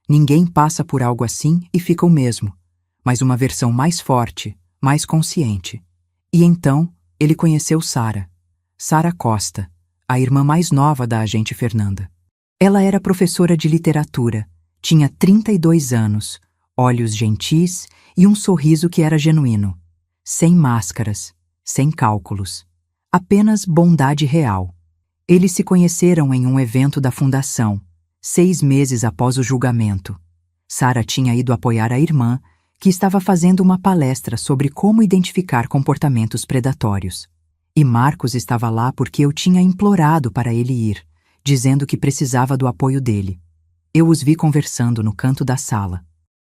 Ninguém passa por algo assim e fica o mesmo, mas uma versão mais forte, mais consciente. E então, ele conheceu Sara. Sara Costa, a irmã mais nova da agente Fernanda. Ela era professora de literatura, tinha 32 anos, olhos gentis e um sorriso que era genuíno. Sem máscaras, sem cálculos. Apenas bondade real. Eles se conheceram em um evento da fundação, 6 meses após o julgamento. Sara tinha ido apoiar a irmã, que estava fazendo uma palestra sobre como identificar comportamentos predatórios. E Marcos estava lá porque eu tinha implorado para ele ir, dizendo que precisava do apoio dele. Eu os vi conversando no canto da sala.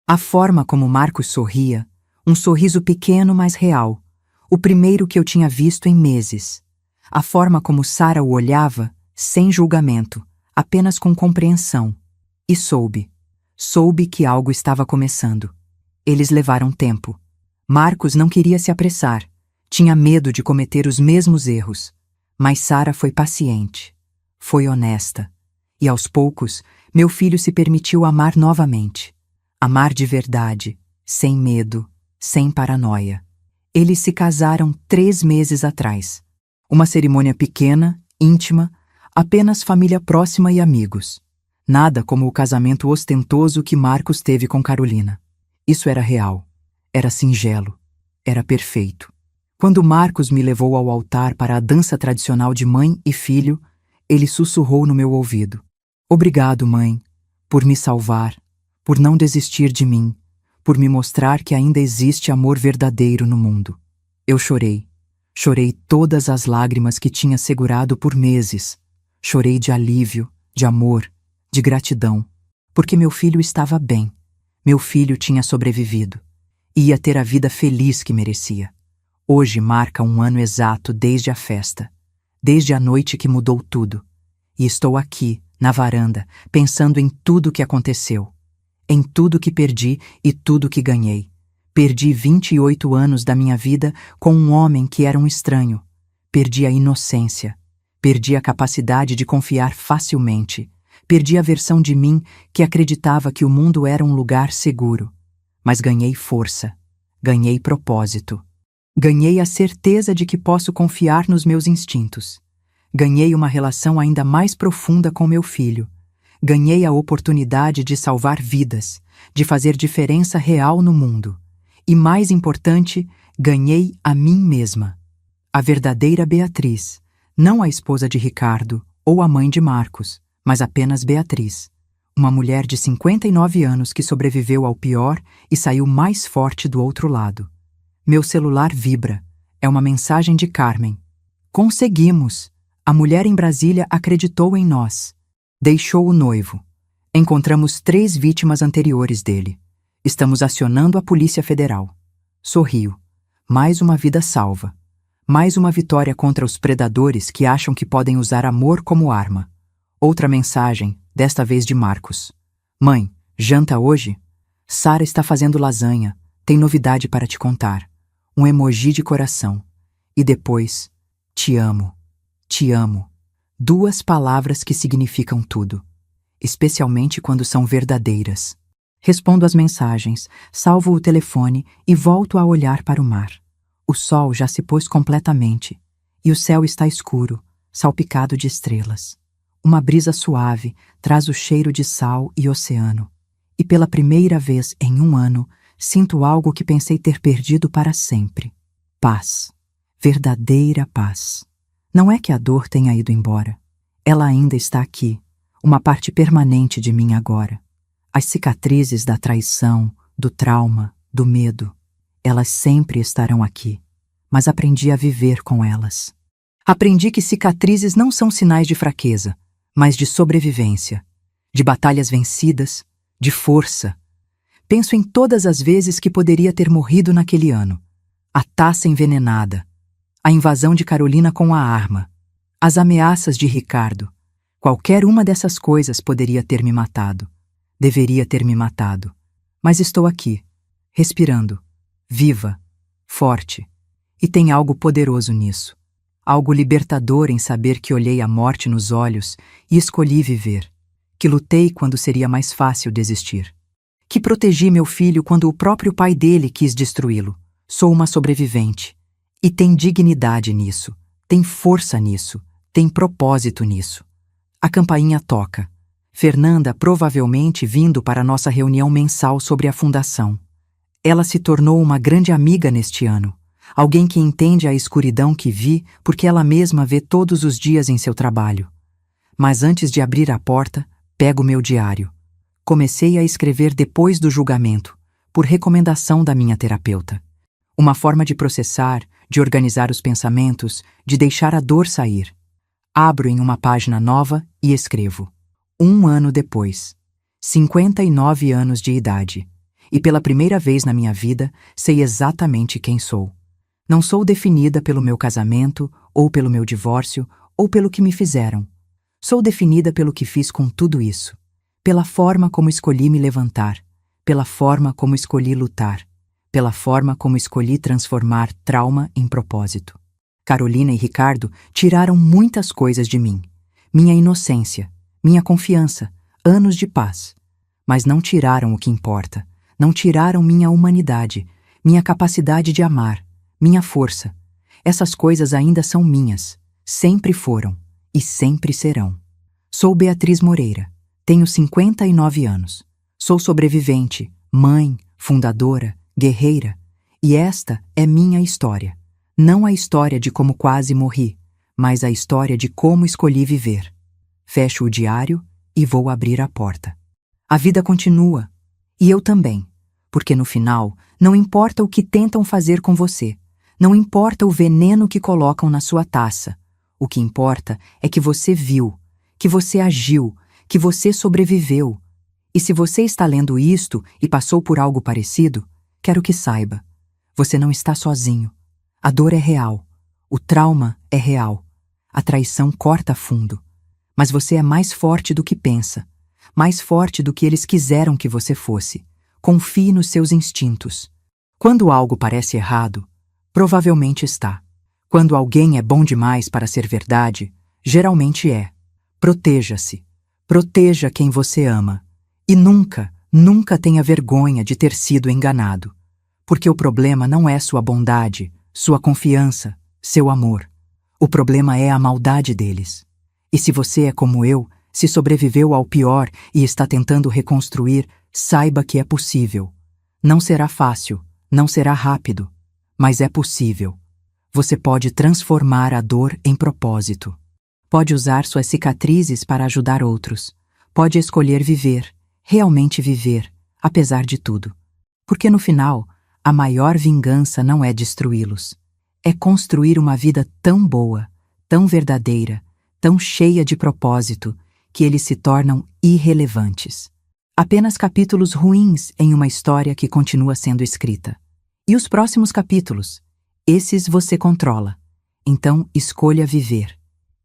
A forma como Marcos sorria, um sorriso pequeno mas real, o primeiro que eu tinha visto em meses. A forma como Sara o olhava, sem julgamento, apenas com compreensão. E soube que algo estava começando. Eles levaram tempo. Marcos não queria se apressar. Tinha medo de cometer os mesmos erros. Mas Sara foi paciente. Foi honesta. E aos poucos, meu filho se permitiu amar novamente. Amar de verdade, sem medo, sem paranoia. Eles se casaram 3 meses atrás. Uma cerimônia pequena, íntima, Apenas família próxima e amigos. Nada como o casamento ostentoso que Marcos teve com Carolina. Isso era real. Era singelo. Era perfeito. Quando Marcos me levou ao altar para a dança tradicional de mãe e filho, ele sussurrou no meu ouvido: "Obrigado, mãe, por me salvar, por não desistir de mim, por me mostrar que ainda existe amor verdadeiro no mundo." Eu chorei. Chorei todas as lágrimas que tinha segurado por meses. Chorei de alívio, de amor, de gratidão, porque meu filho estava bem. Meu filho tinha sobrevivido. Ia ter a vida feliz que merecia. Hoje marca um ano exato desde a festa, desde a noite que mudou tudo. E estou aqui, na varanda, pensando em tudo que aconteceu, em tudo que perdi e tudo que ganhei. Perdi 28 anos da minha vida com um homem que era um estranho. Perdi a inocência. Perdi a capacidade de confiar facilmente. Perdi a versão de mim que acreditava que o mundo era um lugar seguro. Mas ganhei força. Ganhei propósito. Ganhei a certeza de que posso confiar nos meus instintos. Ganhei uma relação ainda mais profunda com meu filho. Ganhei a oportunidade de salvar vidas, de fazer diferença real no mundo. E mais importante, ganhei a mim mesma. A verdadeira Beatriz, não a esposa de Ricardo ou a mãe de Marcos, mas apenas Beatriz. Uma mulher de 59 anos que sobreviveu ao pior e saiu mais forte do outro lado. Meu celular vibra. É uma mensagem de Carmen. Conseguimos! A mulher em Brasília acreditou em nós. Deixou o noivo. Encontramos 3 vítimas anteriores dele. Estamos acionando a Polícia Federal. Sorrio. Mais uma vida salva. Mais uma vitória contra os predadores que acham que podem usar amor como arma. Outra mensagem, desta vez de Marcos. Mãe, janta hoje? Sara está fazendo lasanha. Tem novidade para te contar. Um emoji de coração. E depois, te amo. Te amo. 2 palavras que significam tudo. Especialmente quando são verdadeiras. Respondo às mensagens, salvo o telefone e volto a olhar para o mar. O sol já se pôs completamente, e o céu está escuro, salpicado de estrelas. Uma brisa suave traz o cheiro de sal e oceano. E pela primeira vez em um ano, sinto algo que pensei ter perdido para sempre. Paz. Verdadeira paz. Não é que a dor tenha ido embora. Ela ainda está aqui, uma parte permanente de mim agora. As cicatrizes da traição, do trauma, do medo, elas sempre estarão aqui, mas aprendi a viver com elas. Aprendi que cicatrizes não são sinais de fraqueza, mas de sobrevivência, de batalhas vencidas, de força. Penso em todas as vezes que poderia ter morrido naquele ano. A taça envenenada, a invasão de Carolina com a arma, as ameaças de Ricardo. Qualquer uma dessas coisas poderia ter me matado. Deveria ter me matado. Mas estou aqui, respirando, viva, forte. E tem algo poderoso nisso. Algo libertador em saber que olhei a morte nos olhos e escolhi viver. Que lutei quando seria mais fácil desistir. Que protegi meu filho quando o próprio pai dele quis destruí-lo. Sou uma sobrevivente. E tem dignidade nisso. Tem força nisso. Tem propósito nisso. A campainha toca. Fernanda provavelmente vindo para nossa reunião mensal sobre a fundação. Ela se tornou uma grande amiga neste ano. Alguém que entende a escuridão que vi porque ela mesma vê todos os dias em seu trabalho. Mas antes de abrir a porta, pego meu diário. Comecei a escrever depois do julgamento, por recomendação da minha terapeuta. Uma forma de processar, de organizar os pensamentos, de deixar a dor sair. Abro em uma página nova e escrevo. 1 ano depois. 59 anos de idade. E pela primeira vez na minha vida, sei exatamente quem sou. Não sou definida pelo meu casamento, ou pelo meu divórcio, ou pelo que me fizeram. Sou definida pelo que fiz com tudo isso. Pela forma como escolhi me levantar. Pela forma como escolhi lutar. Pela forma como escolhi transformar trauma em propósito. Carolina e Ricardo tiraram muitas coisas de mim. Minha inocência, minha confiança, anos de paz. Mas não tiraram o que importa. Não tiraram minha humanidade, minha capacidade de amar, minha força. Essas coisas ainda são minhas, sempre foram, e sempre serão. Sou Beatriz Moreira, tenho 59 anos. Sou sobrevivente, mãe, fundadora, guerreira, e esta é minha história. Não a história de como quase morri, mas a história de como escolhi viver. Fecho o diário e vou abrir a porta. A vida continua, e eu também, porque no final não importa o que tentam fazer com você, não importa o veneno que colocam na sua taça. O que importa é que você viu, que você agiu, que você sobreviveu. E se você está lendo isto e passou por algo parecido, quero que saiba, você não está sozinho. A dor é real, o trauma é real, a traição corta fundo. Mas você é mais forte do que pensa, mais forte do que eles quiseram que você fosse. Confie nos seus instintos. Quando algo parece errado, provavelmente está. Quando alguém é bom demais para ser verdade, geralmente é. Proteja-se. Proteja quem você ama. E nunca, nunca tenha vergonha de ter sido enganado. Porque o problema não é sua bondade, sua confiança, seu amor. O problema é a maldade deles. E se você é como eu, se sobreviveu ao pior e está tentando reconstruir, saiba que é possível. Não será fácil, não será rápido, mas é possível. Você pode transformar a dor em propósito. Pode usar suas cicatrizes para ajudar outros. Pode escolher viver, realmente viver, apesar de tudo. Porque no final, a maior vingança não é destruí-los. É construir uma vida tão boa, tão verdadeira, tão cheia de propósito, que eles se tornam irrelevantes. Apenas capítulos ruins em uma história que continua sendo escrita. E os próximos capítulos? Esses você controla. Então, escolha viver.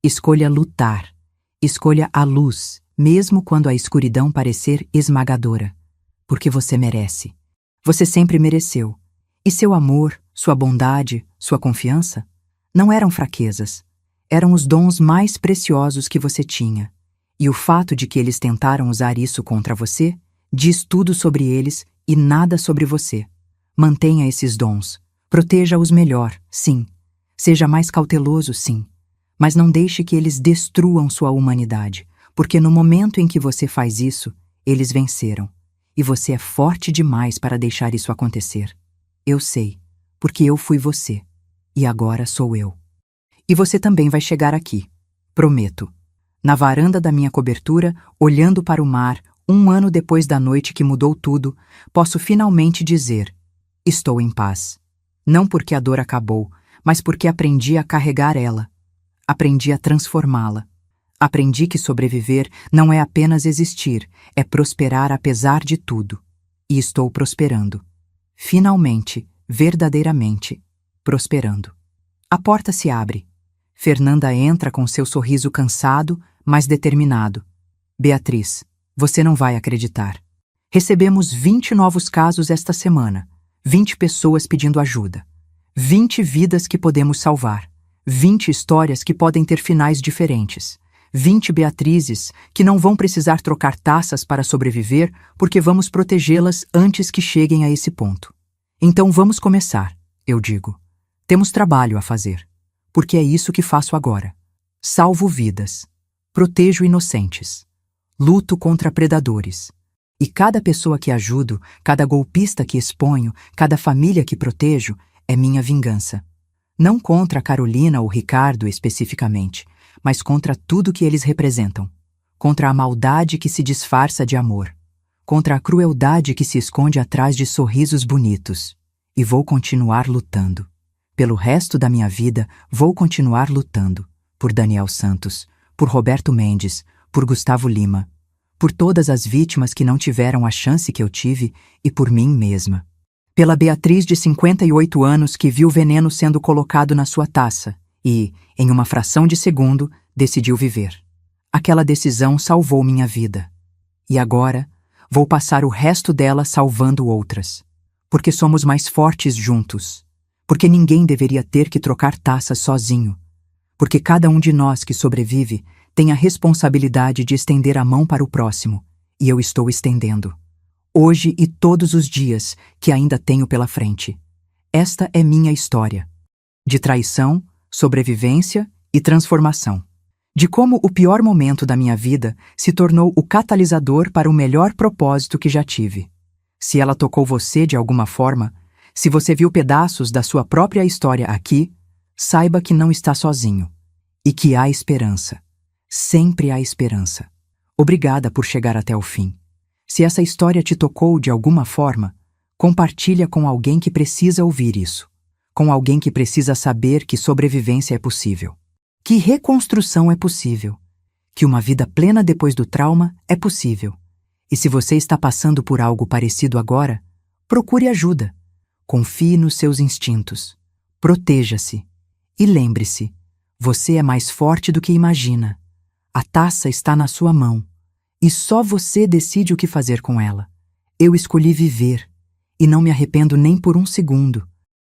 Escolha lutar. Escolha a luz, mesmo quando a escuridão parecer esmagadora. Porque você merece. Você sempre mereceu. E seu amor, sua bondade, sua confiança, não eram fraquezas. Eram os dons mais preciosos que você tinha. E o fato de que eles tentaram usar isso contra você, diz tudo sobre eles e nada sobre você. Mantenha esses dons. Proteja-os melhor, sim. Seja mais cauteloso, sim. Mas não deixe que eles destruam sua humanidade, porque no momento em que você faz isso, eles venceram. E você é forte demais para deixar isso acontecer. Eu sei, porque eu fui você. E agora sou eu. E você também vai chegar aqui. Prometo. Na varanda da minha cobertura, olhando para o mar, 1 ano depois da noite que mudou tudo, posso finalmente dizer: estou em paz. Não porque a dor acabou, mas porque aprendi a carregar ela. Aprendi a transformá-la. Aprendi que sobreviver não é apenas existir, é prosperar apesar de tudo. E estou prosperando. Finalmente, verdadeiramente, prosperando. A porta se abre. Fernanda entra com seu sorriso cansado, mas determinado. Beatriz, você não vai acreditar. Recebemos 20 novos casos esta semana. 20 pessoas pedindo ajuda. 20 vidas que podemos salvar. 20 histórias que podem ter finais diferentes. 20 Beatrizes que não vão precisar trocar taças para sobreviver porque vamos protegê-las antes que cheguem a esse ponto. Então vamos começar, eu digo. Temos trabalho a fazer. Porque é isso que faço agora. Salvo vidas. Protejo inocentes. Luto contra predadores. E cada pessoa que ajudo, cada golpista que exponho, cada família que protejo, é minha vingança. Não contra a Carolina ou Ricardo especificamente, mas contra tudo que eles representam. Contra a maldade que se disfarça de amor. Contra a crueldade que se esconde atrás de sorrisos bonitos. E vou continuar lutando. Pelo resto da minha vida, vou continuar lutando. Por Daniel Santos, por Roberto Mendes, por Gustavo Lima. Por todas as vítimas que não tiveram a chance que eu tive e por mim mesma. Pela Beatriz de 58 anos que viu veneno sendo colocado na sua taça e, em uma fração de segundo, decidiu viver. Aquela decisão salvou minha vida. E agora, vou passar o resto dela salvando outras. Porque somos mais fortes juntos. Porque ninguém deveria ter que trocar taças sozinho. Porque cada um de nós que sobrevive tem a responsabilidade de estender a mão para o próximo, e eu estou estendendo. Hoje e todos os dias que ainda tenho pela frente. Esta é minha história. De traição, sobrevivência e transformação. De como o pior momento da minha vida se tornou o catalisador para o melhor propósito que já tive. Se ela tocou você de alguma forma, se você viu pedaços da sua própria história aqui, saiba que não está sozinho e que há esperança. Sempre há esperança. Obrigada por chegar até o fim. Se essa história te tocou de alguma forma, compartilha com alguém que precisa ouvir isso, com alguém que precisa saber que sobrevivência é possível, que reconstrução é possível, que uma vida plena depois do trauma é possível. E se você está passando por algo parecido agora, procure ajuda. Confie nos seus instintos. Proteja-se. E lembre-se, você é mais forte do que imagina. A taça está na sua mão. E só você decide o que fazer com ela. Eu escolhi viver. E não me arrependo nem por um segundo.